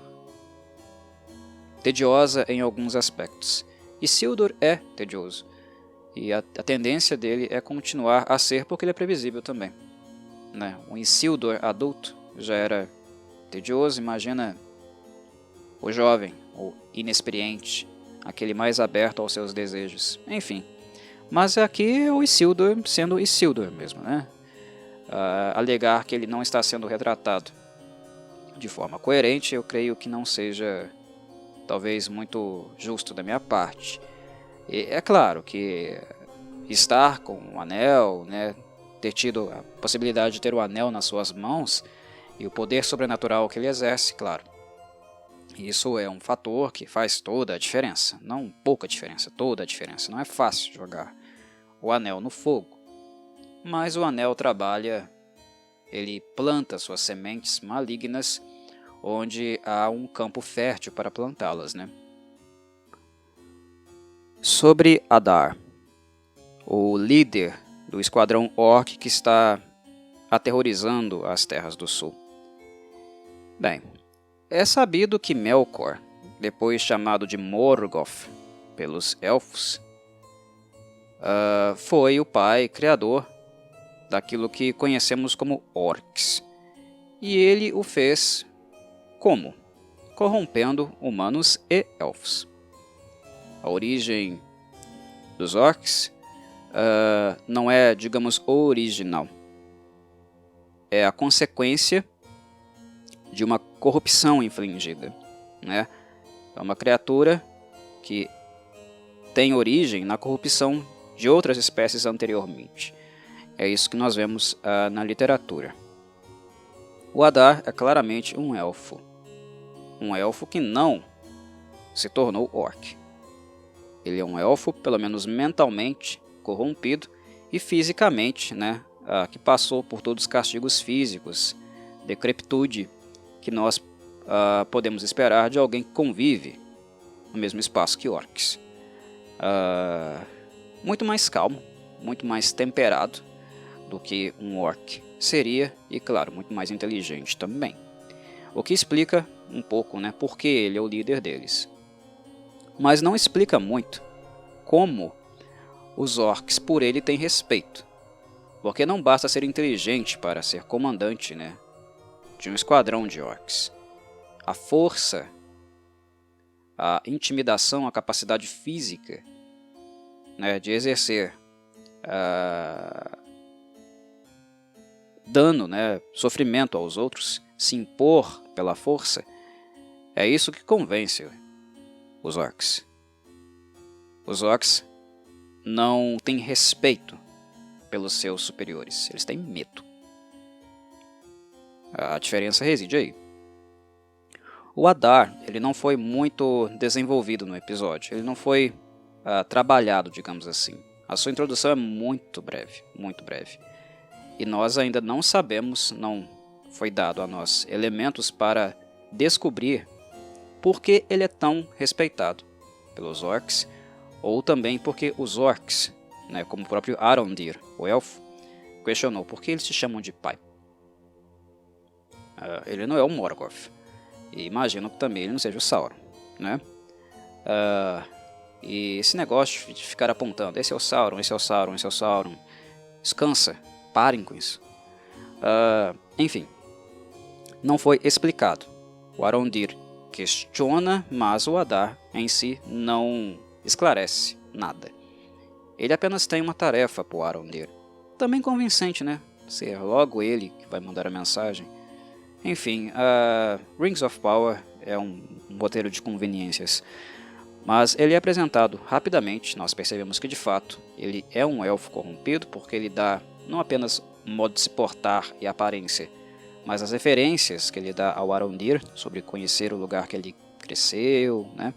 A: Tediosa em alguns aspectos. Isildur é tedioso, e a tendência dele é continuar a ser porque ele é previsível também. Né? O Isildur adulto já era tedioso, imagina o jovem, o inexperiente, aquele mais aberto aos seus desejos, enfim. Mas aqui é o Isildur sendo Isildur mesmo, né? Alegar que ele não está sendo retratado de forma coerente, eu creio que não seja talvez muito justo da minha parte. E é claro que estar com o anel, né, ter tido a possibilidade de ter o anel nas suas mãos e o poder sobrenatural que ele exerce, claro, isso é um fator que faz toda a diferença, não pouca diferença, toda a diferença. Não é fácil jogar o anel no fogo, mas o anel trabalha, ele planta suas sementes malignas onde há um campo fértil para plantá-las, né? Sobre Adar, o líder do esquadrão Orc que está aterrorizando as Terras do Sul. Bem, é sabido que Melkor, depois chamado de Morgoth pelos Elfos, foi o pai criador daquilo que conhecemos como Orcs. E ele o fez como? Corrompendo humanos e Elfos. A origem dos Orcs não é, digamos, original. É a consequência de uma corrupção infligida, né? É uma criatura que tem origem na corrupção de outras espécies anteriormente. É isso que nós vemos na literatura. O Adar é claramente um elfo. Um elfo que não se tornou orc. Ele é um elfo, pelo menos mentalmente, corrompido e fisicamente, né, que passou por todos os castigos físicos, decrepitude, que nós podemos esperar de alguém que convive no mesmo espaço que orcs. Muito mais calmo, muito mais temperado do que um orc seria, e claro, muito mais inteligente também. O que explica um pouco, né, por que ele é o líder deles. Mas não explica muito como os orcs por ele têm respeito. Porque não basta ser inteligente para ser comandante, né, de um esquadrão de orcs. A força, a intimidação, a capacidade física, né, de exercer dano, né, sofrimento aos outros, se impor pela força, é isso que convence os orcs. Os orcs não têm respeito pelos seus superiores, eles têm medo. A diferença reside aí. O Adar, ele não foi muito desenvolvido no episódio, ele não foi trabalhado, digamos assim. A sua introdução é muito breve, e nós ainda não sabemos, não foi dado a nós elementos para descobrir por que ele é tão respeitado pelos orcs, ou também porque os orcs, né, como o próprio Arondir, o elfo, questionou por que eles se chamam de pai. Ele não é o Morgoth, e imagino que também ele não seja o Sauron, né? E esse negócio de ficar apontando, esse é o Sauron, esse é o Sauron, esse é o Sauron, descansa, parem com isso. Enfim, não foi explicado. O Arondir questiona, mas o Adar em si não esclarece nada. Ele apenas tem uma tarefa para o Arondir. Também convincente, né? Ser logo ele que vai mandar a mensagem. Enfim, Rings of Power é um roteiro de conveniências. Mas ele é apresentado rapidamente, nós percebemos que de fato ele é um elfo corrompido, porque ele dá não apenas o modo de se portar e aparência, mas as referências que ele dá ao Arondir sobre conhecer o lugar que ele cresceu, né?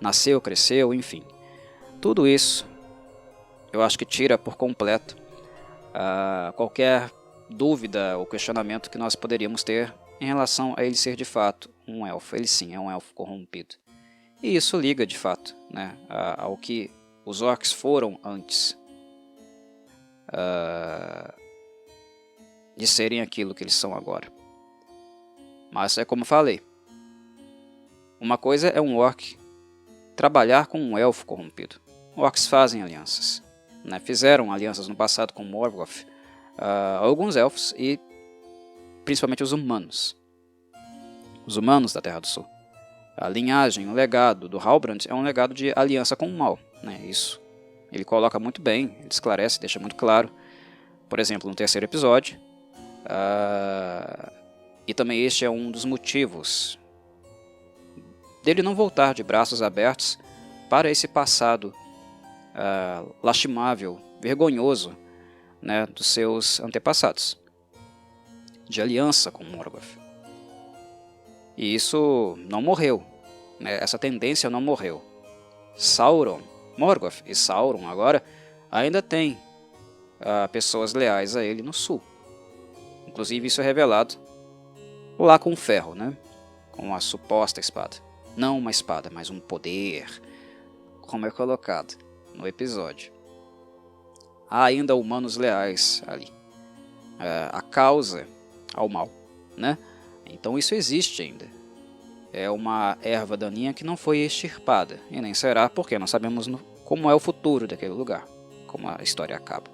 A: Nasceu, cresceu, enfim. Tudo isso eu acho que tira por completo qualquer dúvida ou questionamento que nós poderíamos ter em relação a ele ser de fato um elfo. Ele sim é um elfo corrompido. E isso liga de fato, né, ao que os orcs foram antes de serem aquilo que eles são agora. Mas é como falei, uma coisa é um orc trabalhar com um elfo corrompido. Orcs fazem alianças, né? Fizeram alianças no passado com Morgoth, alguns elfos e principalmente os humanos da Terra do Sul. A linhagem, o legado do Halbrand é um legado de aliança com o mal, né? Isso ele coloca muito bem, ele esclarece, deixa muito claro. Por exemplo, no terceiro episódio. E também este é um dos motivos dele não voltar de braços abertos para esse passado lastimável, vergonhoso, né, dos seus antepassados, de aliança com Morgoth. E isso não morreu, né? Essa tendência não morreu. Morgoth e Sauron agora ainda tem pessoas leais a ele no sul. Inclusive isso é revelado lá com o ferro, né? Com a suposta espada. Não uma espada, mas um poder, como é colocado no episódio. Há ainda humanos leais ali. A causa ao mal, né? Então isso existe ainda. É uma erva daninha que não foi extirpada, e nem será, porque nós sabemos como é o futuro daquele lugar, como a história acaba.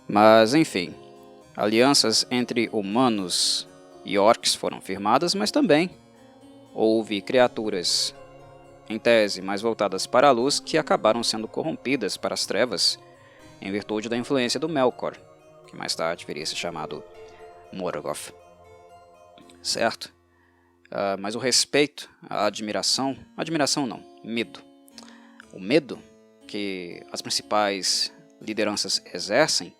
A: Mas enfim, alianças entre humanos e orcs foram firmadas, mas também houve criaturas, em tese, mais voltadas para a luz, que acabaram sendo corrompidas para as trevas, em virtude da influência do Melkor, que mais tarde viria a ser chamado Morgoth. Certo? mas o respeito, a admiração não, medo. O medo que as principais lideranças exercem,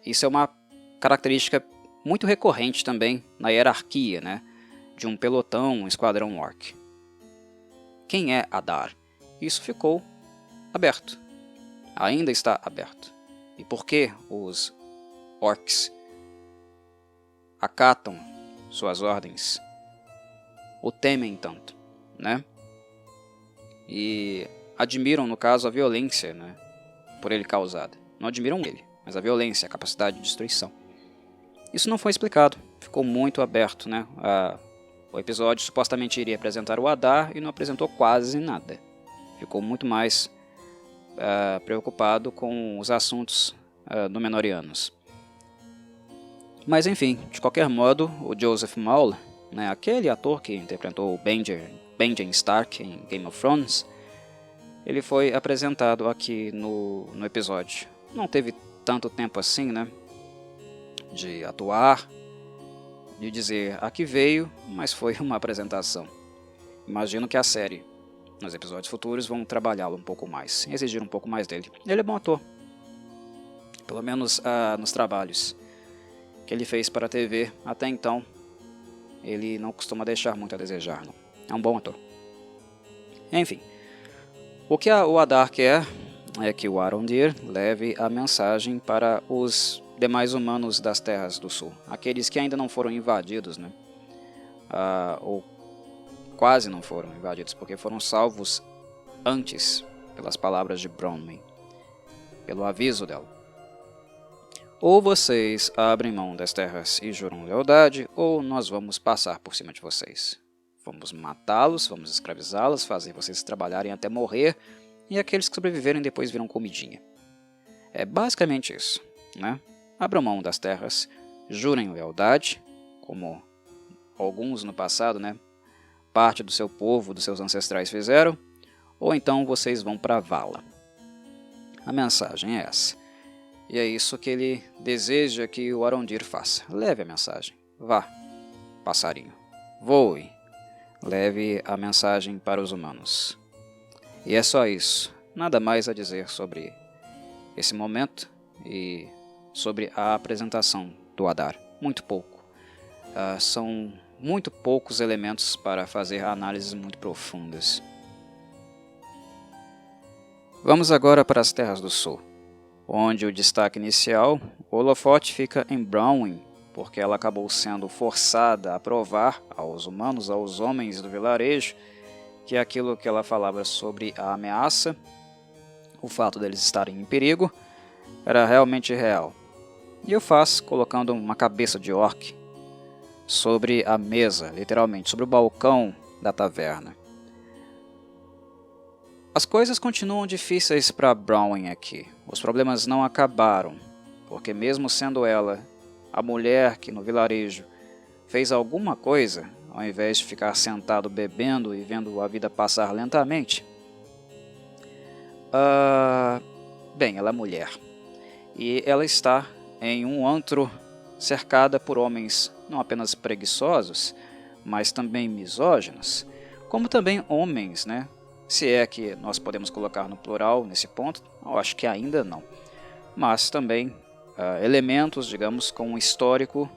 A: isso é uma característica muito recorrente também na hierarquia, né, de um pelotão, um esquadrão orc. Quem é Adar? Isso ficou aberto. Ainda está aberto. E por que os orcs acatam suas ordens, o temem tanto, né? E admiram, no caso, a violência, né, por ele causada. Não admiram ele, mas a violência, a capacidade de destruição. Isso não foi explicado, ficou muito aberto, né? O episódio supostamente iria apresentar o Adar e não apresentou quase nada. Ficou muito mais preocupado com os assuntos Númenóreanos. Mas enfim, de qualquer modo, o Joseph Mawle, né, aquele ator que interpretou o Benjen Stark em Game of Thrones, ele foi apresentado aqui no episódio. Não teve tanto tempo assim, né, de atuar, de dizer a que veio, mas foi uma apresentação. Imagino que a série, nos episódios futuros, vão trabalhá-lo um pouco mais, exigir um pouco mais dele. Ele é bom ator, pelo menos nos trabalhos que ele fez para a TV até então. Ele não costuma deixar muito a desejar, não. É um bom ator. Enfim, o que o Adar quer é que o Arondir leve a mensagem para os demais humanos das Terras do Sul, aqueles que ainda não foram invadidos, né? Ou quase não foram invadidos, porque foram salvos antes pelas palavras de Bronwyn, pelo aviso dela. Ou vocês abrem mão das terras e juram lealdade, ou nós vamos passar por cima de vocês. Vamos matá-los, vamos escravizá-los, fazer vocês trabalharem até morrer, e aqueles que sobreviverem depois viram comidinha. É basicamente isso, né? Abram mão das terras, jurem lealdade, como alguns no passado, né, parte do seu povo, dos seus ancestrais fizeram, ou então vocês vão para a vala. A mensagem é essa. E é isso que ele deseja que o Arondir faça. Leve a mensagem. Vá, passarinho. Voe. Leve a mensagem para os humanos. E é só isso. Nada mais a dizer sobre esse momento e sobre a apresentação do Adar. Muito pouco. São muito poucos elementos para fazer análises muito profundas. Vamos agora para as Terras do Sul, onde o destaque inicial, o holofote fica em Bronwyn, porque ela acabou sendo forçada a provar aos humanos, aos homens do vilarejo, que aquilo que ela falava sobre a ameaça, o fato deles estarem em perigo, era realmente real. E o faz colocando uma cabeça de orc sobre a mesa, literalmente, sobre o balcão da taverna. As coisas continuam difíceis para Bronwyn aqui. Os problemas não acabaram, porque mesmo sendo ela a mulher que no vilarejo fez alguma coisa, ao invés de ficar sentado bebendo e vendo a vida passar lentamente, bem, ela é mulher. E ela está em um antro cercada por homens não apenas preguiçosos, mas também misóginos, como também homens, né? Se é que nós podemos colocar no plural nesse ponto, eu acho que ainda não. Mas também elementos, digamos, com um histórico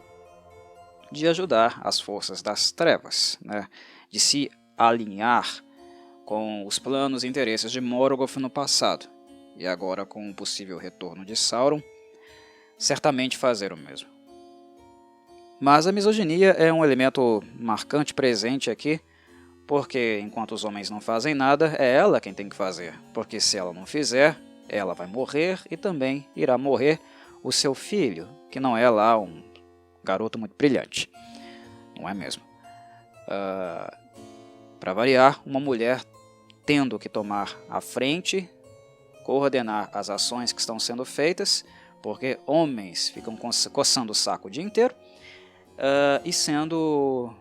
A: de ajudar as forças das trevas, né? De se alinhar com os planos e interesses de Morgoth no passado, e agora com o possível retorno de Sauron, certamente fazer o mesmo. Mas a misoginia é um elemento marcante presente aqui, porque enquanto os homens não fazem nada, é ela quem tem que fazer, porque se ela não fizer, ela vai morrer e também irá morrer o seu filho, que não é lá um garoto muito brilhante, não é mesmo? Para variar, uma mulher tendo que tomar a frente, coordenar as ações que estão sendo feitas, porque homens ficam coçando o saco o dia inteiro, e sendo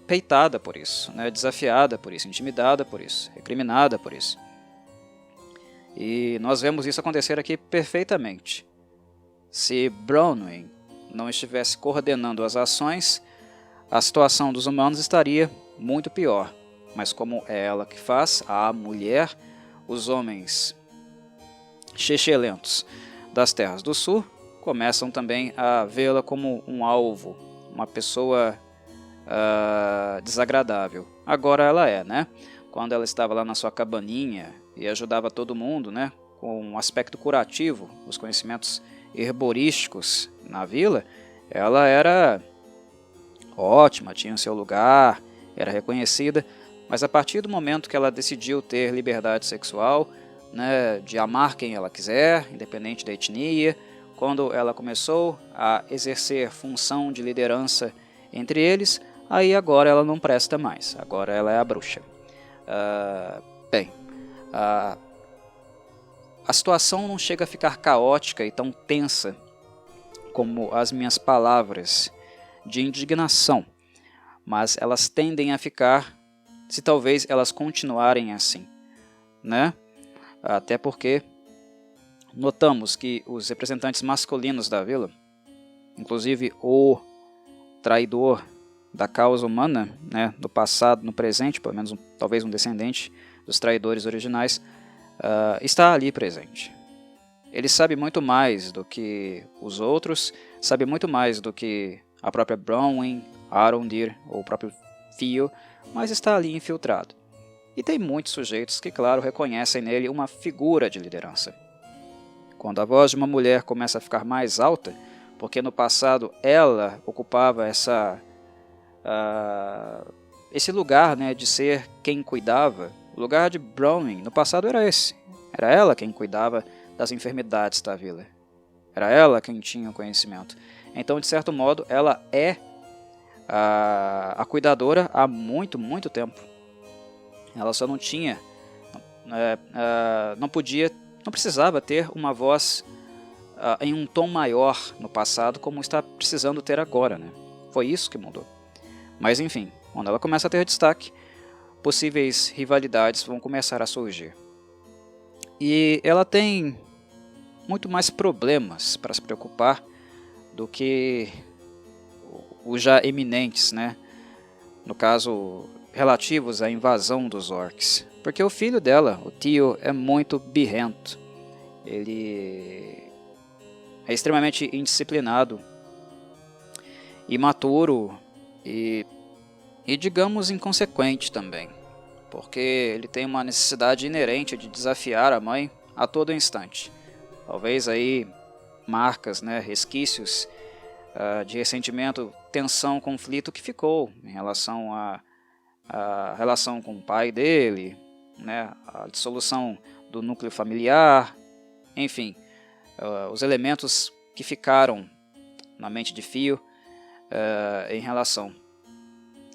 A: peitada por isso, né? Desafiada por isso, intimidada por isso, recriminada por isso. E nós vemos isso acontecer aqui perfeitamente. Se Bronwyn não estivesse coordenando as ações, a situação dos humanos estaria muito pior. Mas como é ela que faz, a mulher, os homens chechelentos das terras do sul começam também a vê-la como um alvo, uma pessoa desagradável. Agora ela é, né? Quando ela estava lá na sua cabaninha e ajudava todo mundo, né? Com um aspecto curativo, os conhecimentos herborísticos na vila, ela era ótima, tinha seu lugar, era reconhecida, mas a partir do momento que ela decidiu ter liberdade sexual, né, de amar quem ela quiser, independente da etnia, quando ela começou a exercer função de liderança entre eles, aí agora ela não presta mais, agora ela é a bruxa. A situação não chega a ficar caótica e tão tensa como as minhas palavras de indignação, mas elas tendem a ficar se talvez elas continuarem assim, né? Até porque notamos que os representantes masculinos da vila, inclusive o traidor da causa humana, né, no passado, no presente, pelo menos talvez um descendente dos traidores originais, está ali presente. Ele sabe muito mais do que os outros, sabe muito mais do que a própria Bronwyn, Arondir ou o próprio Fio, mas está ali infiltrado. E tem muitos sujeitos que, claro, reconhecem nele uma figura de liderança. Quando a voz de uma mulher começa a ficar mais alta, porque no passado ela ocupava esse lugar, né, de ser quem cuidava, o lugar de Bronwyn no passado era esse. Era ela quem cuidava das enfermidades da vila. Era ela quem tinha o conhecimento. Então, de certo modo, ela é a cuidadora há muito, muito tempo. Ela só não tinha, não precisava ter uma voz em um tom maior no passado, como está precisando ter agora, né? Foi isso que mudou. Mas enfim, quando ela começa a ter destaque, possíveis rivalidades vão começar a surgir. E ela tem muito mais problemas para se preocupar do que os já eminentes, né? No caso, relativos à invasão dos orcs. Porque o filho dela, o Tio, é muito birrento. Ele é extremamente indisciplinado, imaturo e digamos inconsequente também. Porque ele tem uma necessidade inerente de desafiar a mãe a todo instante. Talvez aí marcas, né, resquícios de ressentimento, tensão, conflito que ficou em relação à relação com o pai dele, né, a dissolução do núcleo familiar, enfim, os elementos que ficaram na mente de Fio em relação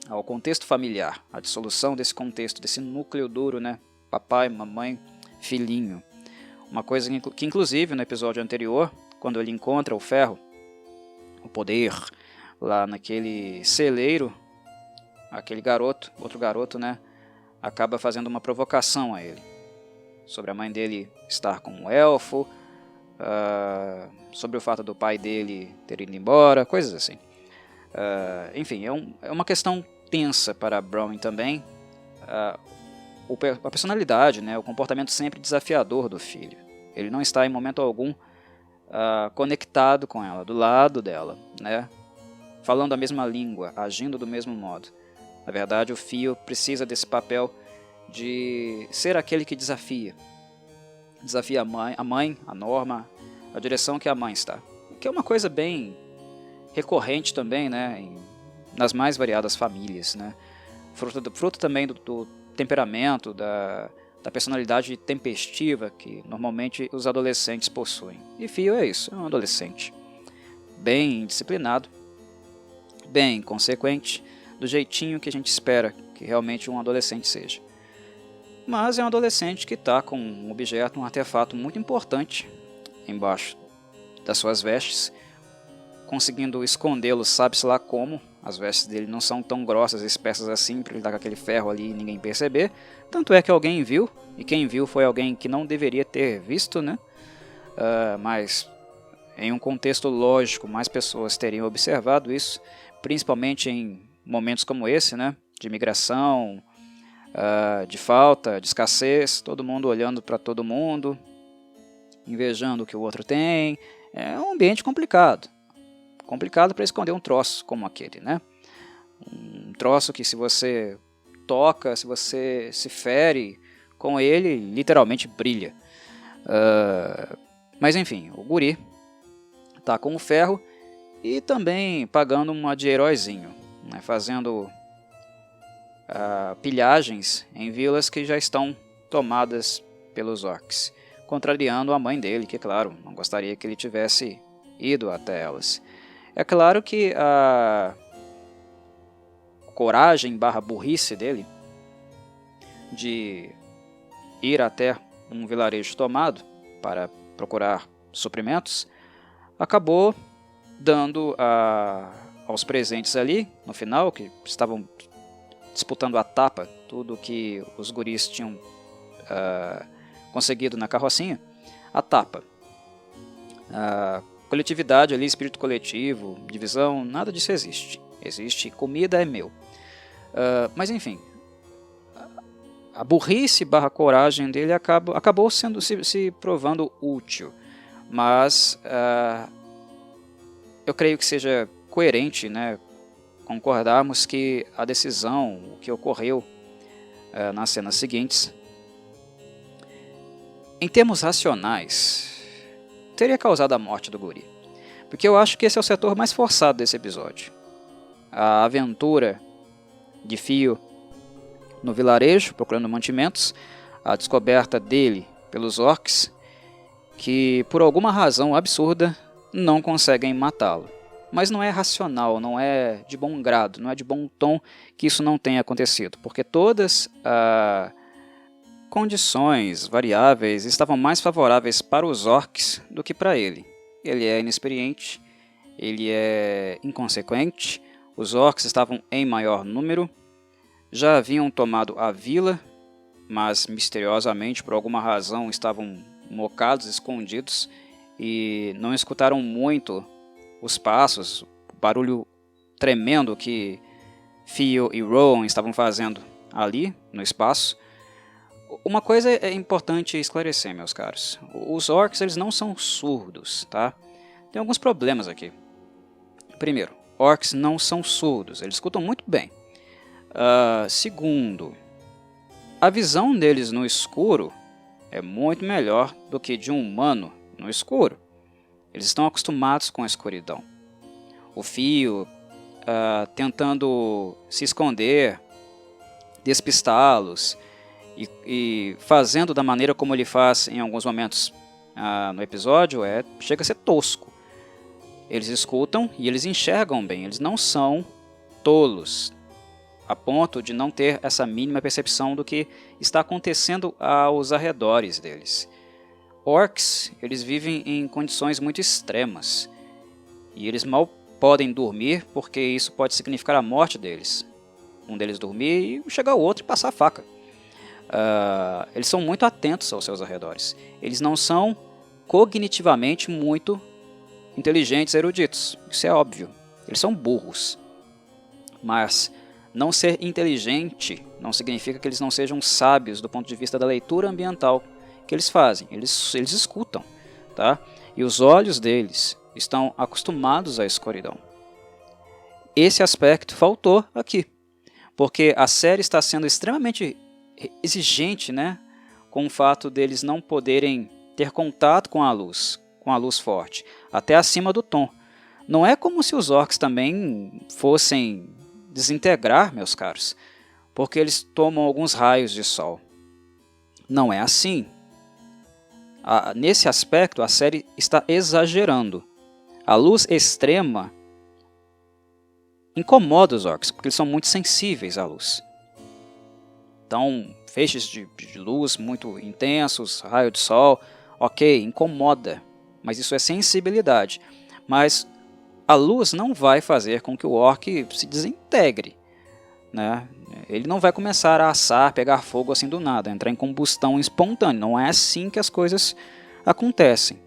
A: ao contexto familiar, a dissolução desse contexto, desse núcleo duro, né, papai, mamãe, filhinho. Uma coisa que inclusive no episódio anterior, quando ele encontra o ferro, o poder, lá naquele celeiro, aquele garoto, outro garoto, né, acaba fazendo uma provocação a ele. Sobre a mãe dele estar com um elfo, sobre o fato do pai dele ter ido embora, coisas assim. Enfim, é uma questão tensa para Bronwyn também, a personalidade, né, o comportamento sempre desafiador do filho. Ele não está em momento algum conectado com ela, do lado dela, né, falando a mesma língua, agindo do mesmo modo. Na verdade, o Fio precisa desse papel de ser aquele que desafia a mãe, a norma, a direção que a mãe está. Que é uma coisa bem recorrente também, né, nas mais variadas famílias, né, fruto também do temperamento, da personalidade tempestiva que normalmente os adolescentes possuem. E Fio é isso, é um adolescente bem disciplinado, bem consequente, do jeitinho que a gente espera que realmente um adolescente seja. Mas é um adolescente que está com um objeto, um artefato muito importante embaixo das suas vestes, conseguindo escondê-lo, sabe-se lá como. As vestes dele não são tão grossas e espessas assim para ele dar com aquele ferro ali e ninguém perceber. Tanto é que alguém viu, e quem viu foi alguém que não deveria ter visto, né? Mas em um contexto lógico, mais pessoas teriam observado isso, principalmente em momentos como esse, né, de migração, de falta, de escassez, todo mundo olhando para todo mundo, invejando o que o outro tem. É um ambiente complicado para esconder um troço como aquele, né? Um troço que, se você toca, se você se fere com ele, literalmente brilha. Mas enfim, o guri tá com o ferro e também pagando uma de heróizinho, né? Fazendo pilhagens em vilas que já estão tomadas pelos orcs, contrariando a mãe dele, que, claro, não gostaria que ele tivesse ido até elas. É claro que a coragem / burrice dele de ir até um vilarejo tomado para procurar suprimentos acabou dando aos presentes ali, no final, que estavam disputando a tapa, tudo que os guris tinham conseguido na carrocinha, a tapa. Coletividade ali, espírito coletivo, divisão, nada disso existe. Existe comida é meu. Mas enfim, a burrice / coragem dele acabou se provando útil. Mas eu creio que seja coerente, né, concordarmos que a decisão, o que ocorreu nas cenas seguintes, em termos racionais, teria causado a morte do guri. Porque eu acho que esse é o setor mais forçado desse episódio. A aventura de Fio no vilarejo, procurando mantimentos, a descoberta dele pelos orcs, que por alguma razão absurda não conseguem matá-lo. Mas não é racional, não é de bom grado, não é de bom tom que isso não tenha acontecido, porque todas as condições variáveis estavam mais favoráveis para os orcs do que para ele. Ele é inexperiente, ele é inconsequente, os orcs estavam em maior número, já haviam tomado a vila, mas misteriosamente, por alguma razão, estavam mocados, escondidos, e não escutaram muito os passos, o barulho tremendo que Fio e Rowan estavam fazendo ali no espaço. Uma coisa é importante esclarecer, meus caros. Os orcs, eles não são surdos, tá? Tem alguns problemas aqui. Primeiro, orcs não são surdos, eles escutam muito bem. Segundo, a visão deles no escuro é muito melhor do que de um humano no escuro. Eles estão acostumados com a escuridão. O Fio tentando se esconder, despistá-los e fazendo da maneira como ele faz em alguns momentos no episódio, chega a ser tosco. Eles escutam e eles enxergam bem, eles não são tolos, a ponto de não ter essa mínima percepção do que está acontecendo aos arredores deles. Orcs, eles vivem em condições muito extremas, e eles mal podem dormir porque isso pode significar a morte deles. Um deles dormir e chegar o outro e passar a faca. Eles são muito atentos aos seus arredores. Eles não são cognitivamente muito inteligentes, eruditos. Isso é óbvio. Eles são burros. Mas não ser inteligente não significa que eles não sejam sábios do ponto de vista da leitura ambiental que eles fazem. Eles escutam, tá? E os olhos deles estão acostumados à escuridão. Esse aspecto faltou aqui, porque a série está sendo extremamente exigente, né, com o fato deles não poderem ter contato com a luz forte, até acima do tom. Não é como se os orcs também fossem desintegrar, meus caros, porque eles tomam alguns raios de sol. Não é assim. Nesse aspecto, a série está exagerando. A luz extrema incomoda os orcs, porque eles são muito sensíveis à luz. Então, feixes de luz muito intensos, raio de sol, ok, incomoda, mas isso é sensibilidade. Mas a luz não vai fazer com que o orc se desintegre, né? Ele não vai começar a assar, pegar fogo assim do nada, entrar em combustão espontânea. Não é assim que as coisas acontecem.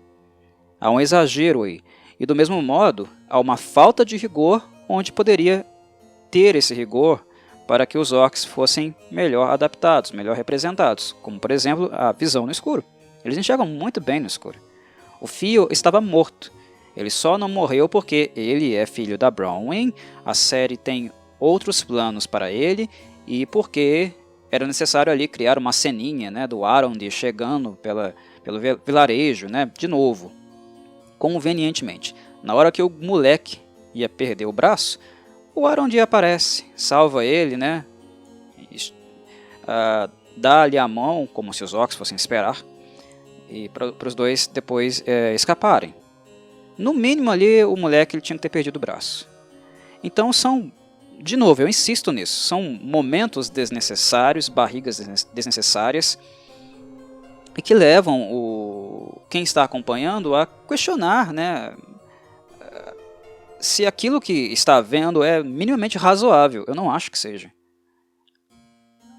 A: Há um exagero aí. E do mesmo modo, há uma falta de rigor onde poderia ter esse rigor para que os orcs fossem melhor adaptados, melhor representados, como por exemplo a visão no escuro. Eles enxergam muito bem no escuro. O Fio estava morto. Ele só não morreu porque ele é filho da Bronwyn, a série tem outros planos para ele e porque era necessário ali criar uma ceninha, né, do Arondir chegando pelo vilarejo, né, de novo, convenientemente. Na hora que o moleque ia perder o braço, o Arondir aparece, salva ele, né, dá-lhe a mão, como se os orcs fossem esperar, e para os dois depois escaparem. No mínimo ali o moleque ele tinha que ter perdido o braço. Então de novo, eu insisto nisso, são momentos desnecessários, barrigas desnecessárias, e que levam quem está acompanhando a questionar, né, se aquilo que está vendo é minimamente razoável. Eu não acho que seja.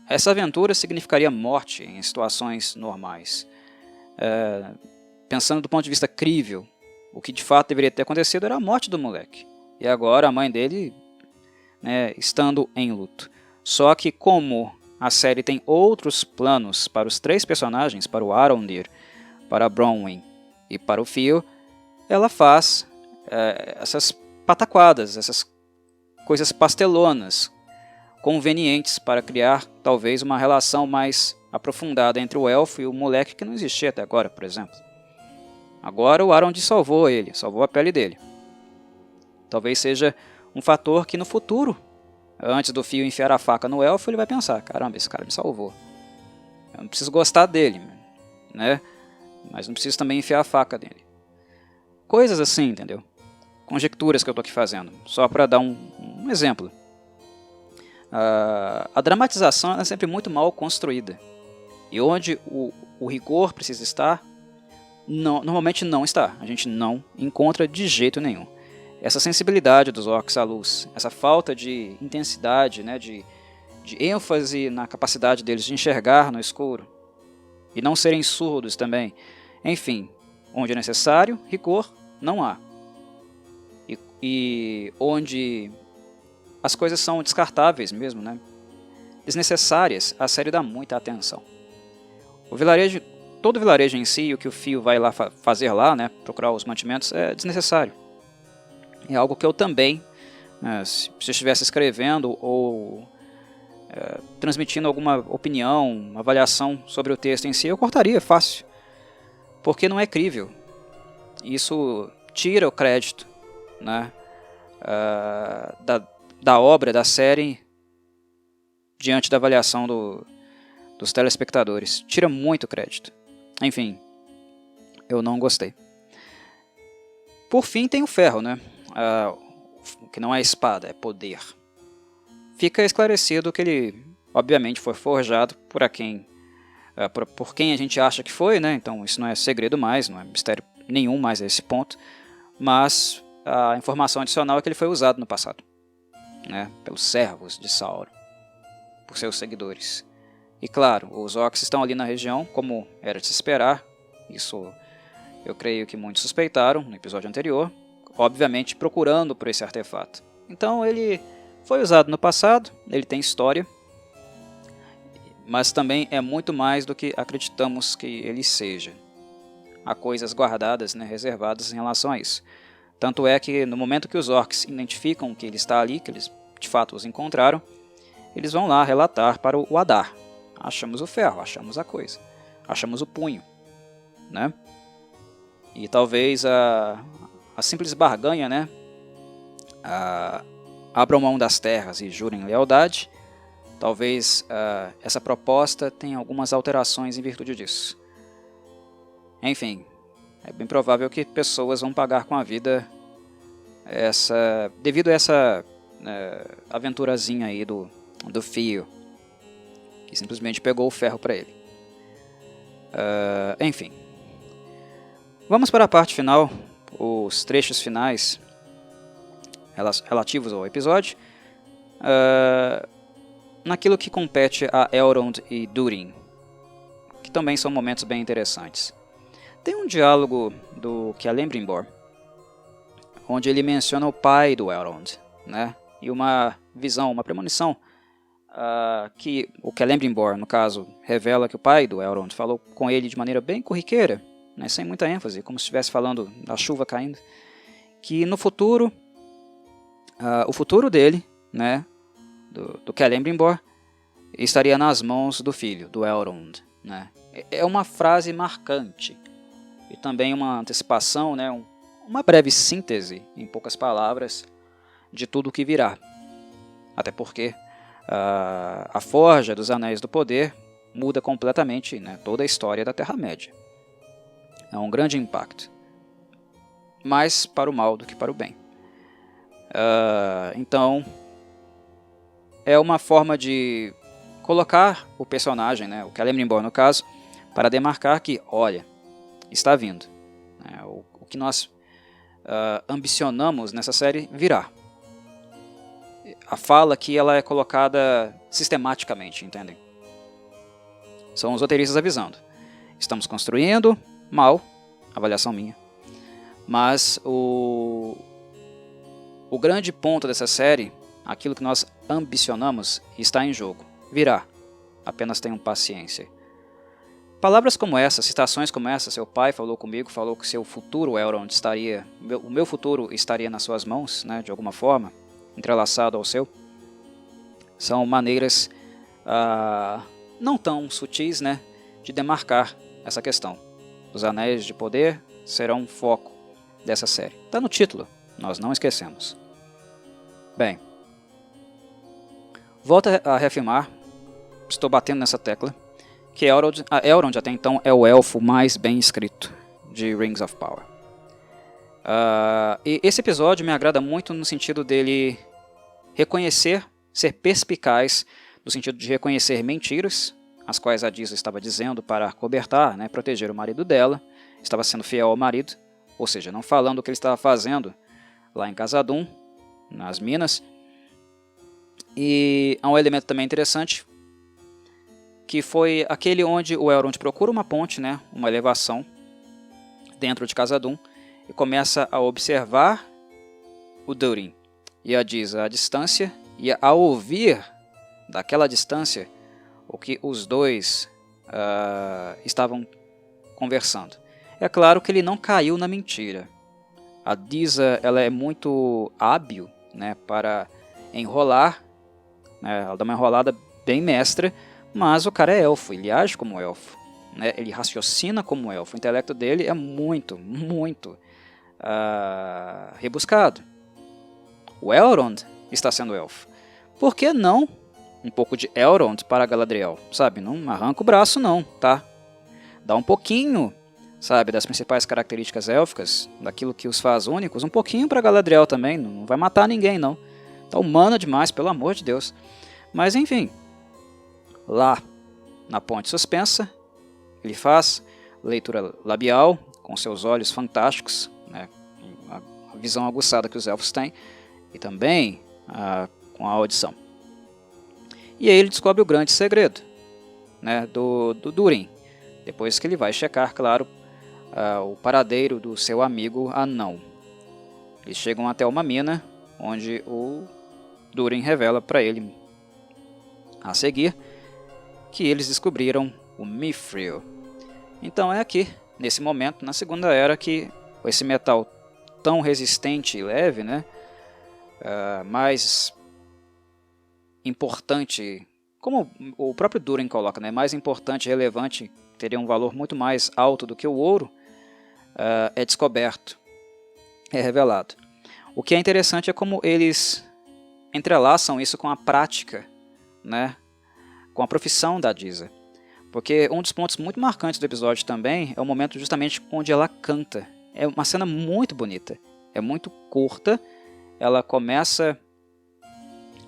A: Essa aventura significaria morte em situações normais. Pensando do ponto de vista crível, o que de fato deveria ter acontecido era a morte do moleque. E agora a mãe dele, né, estando em luto. Só que como a série tem outros planos para os 3 personagens, para o Arondir, para a Bronwyn e para o Fio, ela faz essas pataquadas, essas coisas pastelonas, convenientes para criar talvez uma relação mais aprofundada entre o elfo e o moleque que não existia até agora, por exemplo. Agora o Arondir salvou ele, salvou a pele dele. Talvez seja um fator que no futuro, antes do Fio enfiar a faca no elfo, ele vai pensar, caramba, esse cara me salvou. Eu não preciso gostar dele, né? Mas não preciso também enfiar a faca nele. Coisas assim, entendeu? Conjecturas que eu estou aqui fazendo, só para dar um exemplo. A dramatização é sempre muito mal construída. E onde o rigor precisa estar, normalmente não está. A gente não encontra de jeito nenhum. Essa sensibilidade dos orcs à luz, essa falta de intensidade, né, de ênfase na capacidade deles de enxergar no escuro e não serem surdos também. Enfim, onde é necessário, rigor não há. E onde as coisas são descartáveis mesmo, né, desnecessárias, a série dá muita atenção. Todo o vilarejo em si, o que o Fio vai lá fazer lá, né, procurar os mantimentos, é desnecessário. É algo que eu também, se eu estivesse escrevendo ou transmitindo alguma opinião, uma avaliação sobre o texto em si, eu cortaria fácil, porque não é crível. Isso tira o crédito, né, da obra, da série, diante da avaliação dos telespectadores. Tira muito crédito. Enfim, eu não gostei. Por fim tem o ferro, né? Que não é espada, é poder. Fica esclarecido que ele, obviamente, foi forjado por quem a gente acha que foi, né? Então isso não é segredo mais, não é mistério nenhum mais a esse ponto. Mas a informação adicional é que ele foi usado no passado, né? Pelos servos de Sauron, por seus seguidores. E claro, os orcs estão ali na região, como era de se esperar. Isso eu creio que muitos suspeitaram no episódio anterior, obviamente procurando por esse artefato. Então ele foi usado no passado, ele tem história, mas também é muito mais do que acreditamos que ele seja. Há coisas guardadas, né, reservadas em relação a isso. Tanto é que no momento que os orcs identificam que ele está ali, que eles de fato os encontraram, eles vão lá relatar para o Adar. Achamos o ferro, achamos a coisa, achamos o punho, né? E talvez a simples barganha, né, abram mão das terras e jurem lealdade. Talvez essa proposta tenha algumas alterações em virtude disso. Enfim, é bem provável que pessoas vão pagar com a vida devido a essa aventurazinha aí do Fio, que simplesmente pegou o ferro para ele. Enfim, vamos para a parte final, os trechos finais relativos ao episódio, naquilo que compete a Elrond e Durin, que também são momentos bem interessantes. Tem um diálogo do Celebrimbor, onde ele menciona o pai do Elrond, né? E uma visão, uma premonição, que o Celebrimbor, no caso, revela que o pai do Elrond falou com ele de maneira bem corriqueira, né, sem muita ênfase, como se estivesse falando da chuva caindo, que no futuro, o futuro dele, né, do Celebrimbor, estaria nas mãos do filho, do Elrond. Né. É uma frase marcante e também uma antecipação, né, uma breve síntese, em poucas palavras, de tudo o que virá. Até porque a Forja dos Anéis do Poder muda completamente, né, toda a história da Terra-média. É um grande impacto. Mais para o mal do que para o bem. Então, é uma forma de colocar o personagem, né, o Celebrimbor no caso, para demarcar que, olha, está vindo. O que nós ambicionamos nessa série virá. A fala aqui ela é colocada sistematicamente, entendem? São os roteiristas avisando. Estamos construindo, mal, avaliação minha. Mas o grande ponto dessa série, aquilo que nós ambicionamos, está em jogo. Virá. Apenas tenham paciência. Palavras como essa, citações como essa, seu pai falou comigo, falou que seu futuro, Elrond, estaria, o meu futuro estaria nas suas mãos, né, de alguma forma, entrelaçado ao seu, são maneiras não tão sutis, né, de demarcar essa questão. Os Anéis de Poder serão um foco dessa série. Está no título, nós não esquecemos. Bem, volto a reafirmar, estou batendo nessa tecla, que Elrond até então é o elfo mais bem escrito de Rings of Power. E esse episódio me agrada muito no sentido dele reconhecer, ser perspicaz, no sentido de reconhecer mentiras, as quais a Disa estava dizendo para cobertar, né, proteger o marido dela, estava sendo fiel ao marido, ou seja, não falando o que ele estava fazendo lá em Khazad-dûm, nas minas. E há um elemento também interessante, que foi aquele onde o Elrond procura uma ponte, né, uma elevação, dentro de Khazad-dûm, e começa a observar o Durin e a Disa à distância, e a ouvir daquela distância o que os dois estavam conversando. É claro que ele não caiu na mentira. A Disa ela é muito hábil, né, para enrolar, né, ela dá uma enrolada bem mestra, mas o cara é elfo, ele age como elfo, né, ele raciocina como elfo, o intelecto dele é muito, muito rebuscado. O Elrond está sendo elfo. Por que não um pouco de Elrond para Galadriel? Sabe, não arranca o braço não, tá? Dá um pouquinho, sabe, das principais características élficas, daquilo que os faz únicos, um pouquinho para Galadriel também, não vai matar ninguém não. Tá humana demais, pelo amor de Deus. Mas enfim, lá na ponte suspensa, ele faz leitura labial, com seus olhos fantásticos, né, a visão aguçada que os elfos têm, e também com a audição. E aí ele descobre o grande segredo, né, do Durin, depois que ele vai checar, claro, o paradeiro do seu amigo anão. Eles chegam até uma mina, onde o Durin revela para ele, a seguir, que eles descobriram o Mithril. Então é aqui, nesse momento, na Segunda Era, que esse metal tão resistente e leve, né, mais importante, como o próprio Durin coloca, né, mais importante e relevante, teria um valor muito mais alto do que o ouro, é descoberto, é revelado. O que é interessante é como eles entrelaçam isso com a prática, né, com a profissão da Disa. Porque um dos pontos muito marcantes do episódio também é o momento justamente onde ela canta. É uma cena muito bonita, é muito curta, ela começa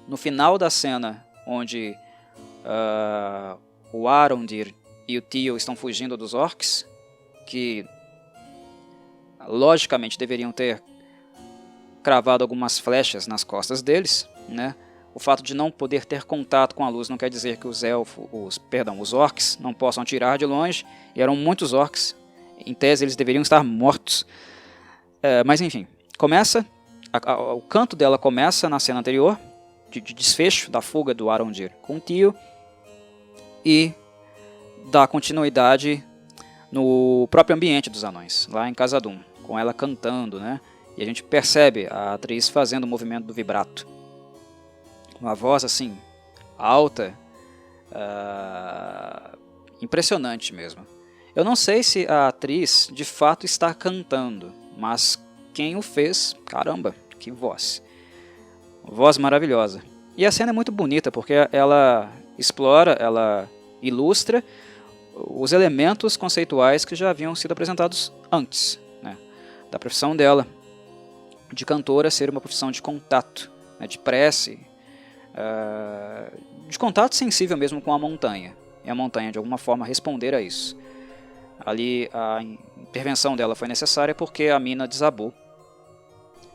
A: no final da cena onde o Arondir e o Tio estão fugindo dos orcs, que logicamente deveriam ter cravado algumas flechas nas costas deles, né? O fato de não poder ter contato com a luz não quer dizer que os orcs não possam atirar de longe, e eram muitos orcs, em tese eles deveriam estar mortos. Mas enfim, começa, o canto dela começa na cena anterior,
B: de desfecho da fuga do Arondir com o tio e da continuidade no próprio ambiente dos anões, lá em Khazad-dûm, com ela cantando, né? E a gente percebe a atriz fazendo o movimento do vibrato. Uma voz assim, alta, impressionante mesmo. Eu não sei se a atriz de fato está cantando, mas quem o fez, caramba, que voz. Voz maravilhosa. E a cena é muito bonita porque ela explora, ela ilustra os elementos conceituais que já haviam sido apresentados antes, né? Da profissão dela de cantora ser uma profissão de contato, né? De prece, de contato sensível mesmo com a montanha. E a montanha de alguma forma responder a isso. Ali a intervenção dela foi necessária porque a mina desabou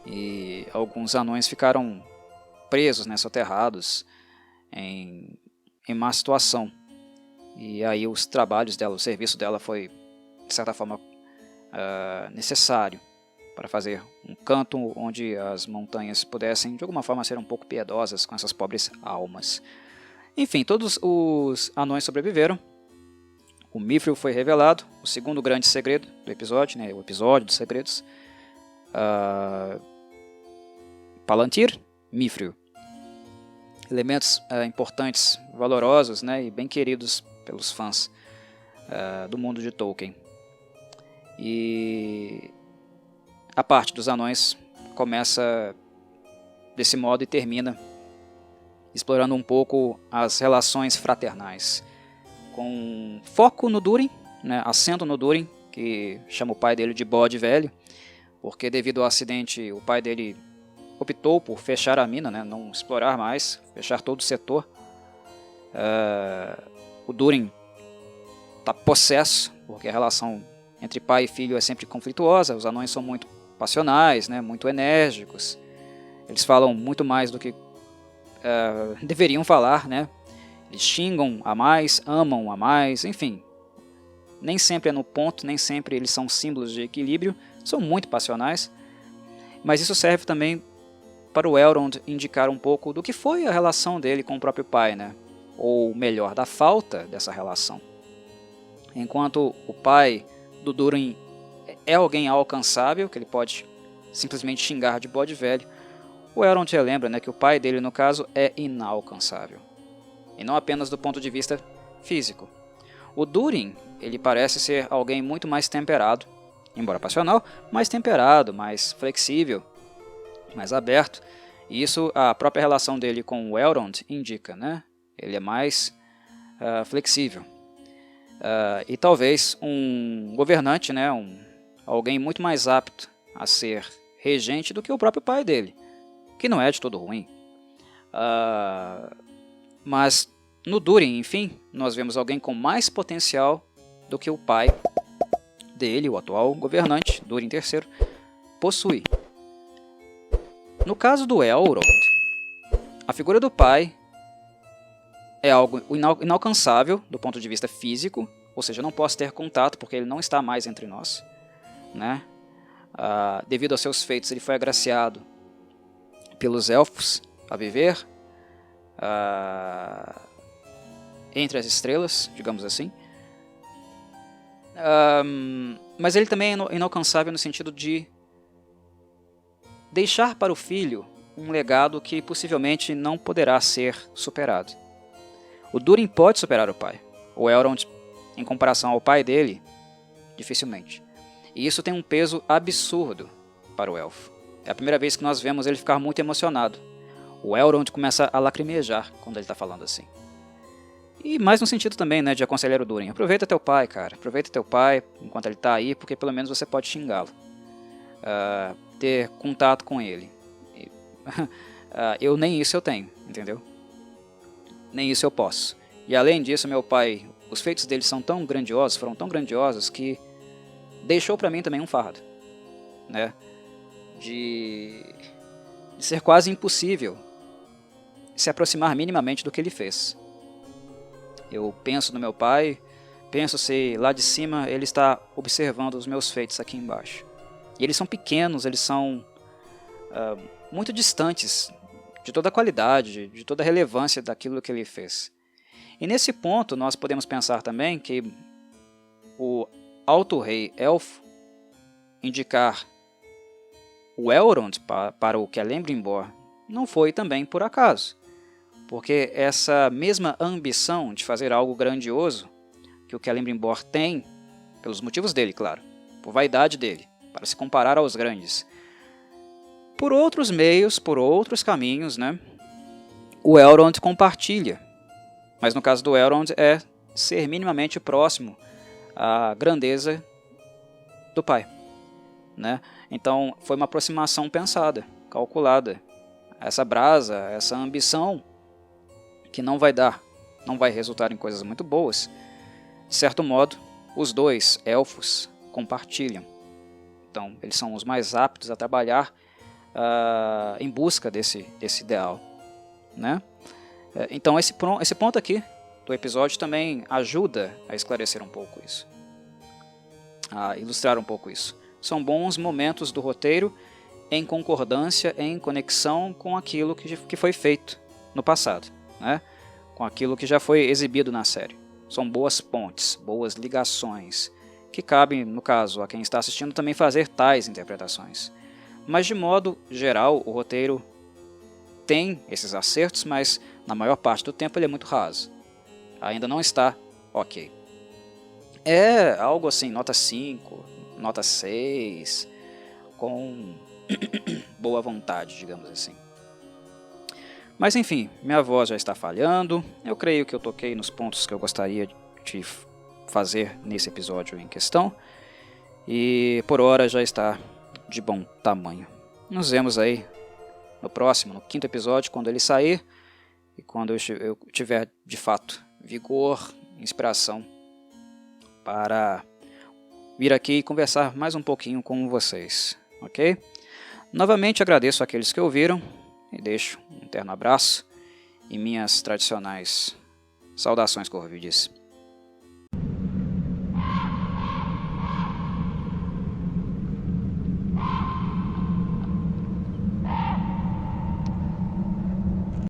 B: e alguns anões ficaram presos, né, soterrados em má situação. E aí os trabalhos dela, o serviço dela foi, de certa forma, necessário para fazer um canto onde as montanhas pudessem, de alguma forma, ser um pouco piedosas com essas pobres almas. Enfim, todos os anões sobreviveram. O Mithril foi revelado, o segundo grande segredo do episódio, né, o episódio dos segredos. Palantir, Mithril. Elementos importantes, valorosos, né, e bem queridos pelos fãs do mundo de Tolkien. E a parte dos anões começa desse modo e termina explorando um pouco as relações fraternais, com foco no Durin, né, acento no Durin, que chama o pai dele de bode velho, porque devido ao acidente o pai dele optou por fechar a mina, né, não explorar mais, fechar todo o setor. O Durin está possesso, porque a relação entre pai e filho é sempre conflituosa, os anões são muito passionais, né, muito enérgicos, eles falam muito mais do que deveriam falar, né? Eles xingam a mais, amam a mais, enfim. Nem sempre é no ponto, nem sempre eles são símbolos de equilíbrio, são muito passionais. Mas isso serve também para o Elrond indicar um pouco do que foi a relação dele com o próprio pai, né? Ou melhor, da falta dessa relação. Enquanto o pai do Durin é alguém alcançável, que ele pode simplesmente xingar de bode velho, o Elrond relembra, né, que o pai dele, no caso, é inalcançável. E não apenas do ponto de vista físico. O Durin, ele parece ser alguém muito mais temperado, embora passional, mais temperado, mais flexível, mais aberto. E isso a própria relação dele com o Elrond indica, né? Ele é mais flexível. E talvez um governante, né, alguém muito mais apto a ser regente do que o próprio pai dele, que não é de todo ruim. Mas no Durin, enfim, nós vemos alguém com mais potencial do que o pai dele, o atual governante, Durin III, possui. No caso do Elrond, a figura do pai é algo inalcançável do ponto de vista físico, ou seja, eu não posso ter contato porque ele não está mais entre nós, né? Devido aos seus feitos, ele foi agraciado pelos elfos a viver entre as estrelas, digamos assim. Mas ele também é inalcançável no sentido de deixar para o filho um legado que possivelmente não poderá ser superado. O Durin pode superar o pai. O Elrond, em comparação ao pai dele, dificilmente. E isso tem um peso absurdo para o elfo. É a primeira vez que nós vemos ele ficar muito emocionado. O Elrond começa a lacrimejar quando ele está falando assim. E mais no sentido também, né, de aconselhar o Durin. Aproveita teu pai, cara. Aproveita teu pai enquanto ele está aí, porque pelo menos você pode xingá-lo. Ter contato com ele. Eu nem isso eu tenho, entendeu? Nem isso eu posso. E além disso, meu pai, os feitos dele são tão grandiosos, foram tão grandiosos, que deixou para mim também um fardo, né? De ser quase impossível se aproximar minimamente do que ele fez. Eu penso no meu pai, penso se lá de cima ele está observando os meus feitos aqui embaixo. E eles são pequenos, eles são muito distantes de toda a qualidade, de toda a relevância daquilo que ele fez. E nesse ponto nós podemos pensar também que o Alto Rei Elfo indicar o Elrond para o Celebrimbor não foi também por acaso, porque essa mesma ambição de fazer algo grandioso que o Celebrimbor tem, pelos motivos dele, claro, por vaidade dele, para se comparar aos grandes, por outros meios, por outros caminhos, né, o Elrond compartilha. Mas no caso do Elrond é ser minimamente próximo à grandeza do pai, né? Então foi uma aproximação pensada, calculada. Essa brasa, essa ambição que não vai resultar em coisas muito boas, de certo modo, os dois elfos compartilham. Então eles são os mais aptos a trabalhar em busca desse ideal, né? Então esse ponto aqui do episódio também ajuda a esclarecer um pouco isso, a ilustrar um pouco isso. São bons momentos do roteiro em concordância, em conexão com aquilo que foi feito no passado, né? Com aquilo que já foi exibido na série. São boas pontes, boas ligações, que cabem, no caso, a quem está assistindo também fazer tais interpretações. Mas de modo geral, o roteiro tem esses acertos, mas na maior parte do tempo ele é muito raso. Ainda não está ok. É algo assim, nota 5, nota 6, com boa vontade, digamos assim. Mas enfim, minha voz já está falhando. Eu creio que eu toquei nos pontos que eu gostaria de fazer nesse episódio em questão. E por hora já está de bom tamanho. Nos vemos aí no próximo, no 5º episódio, quando ele sair. E quando eu tiver, de fato, vigor, inspiração para vir aqui e conversar mais um pouquinho com vocês, ok? Novamente agradeço àqueles que ouviram e deixo um terno abraço e minhas tradicionais saudações corvides.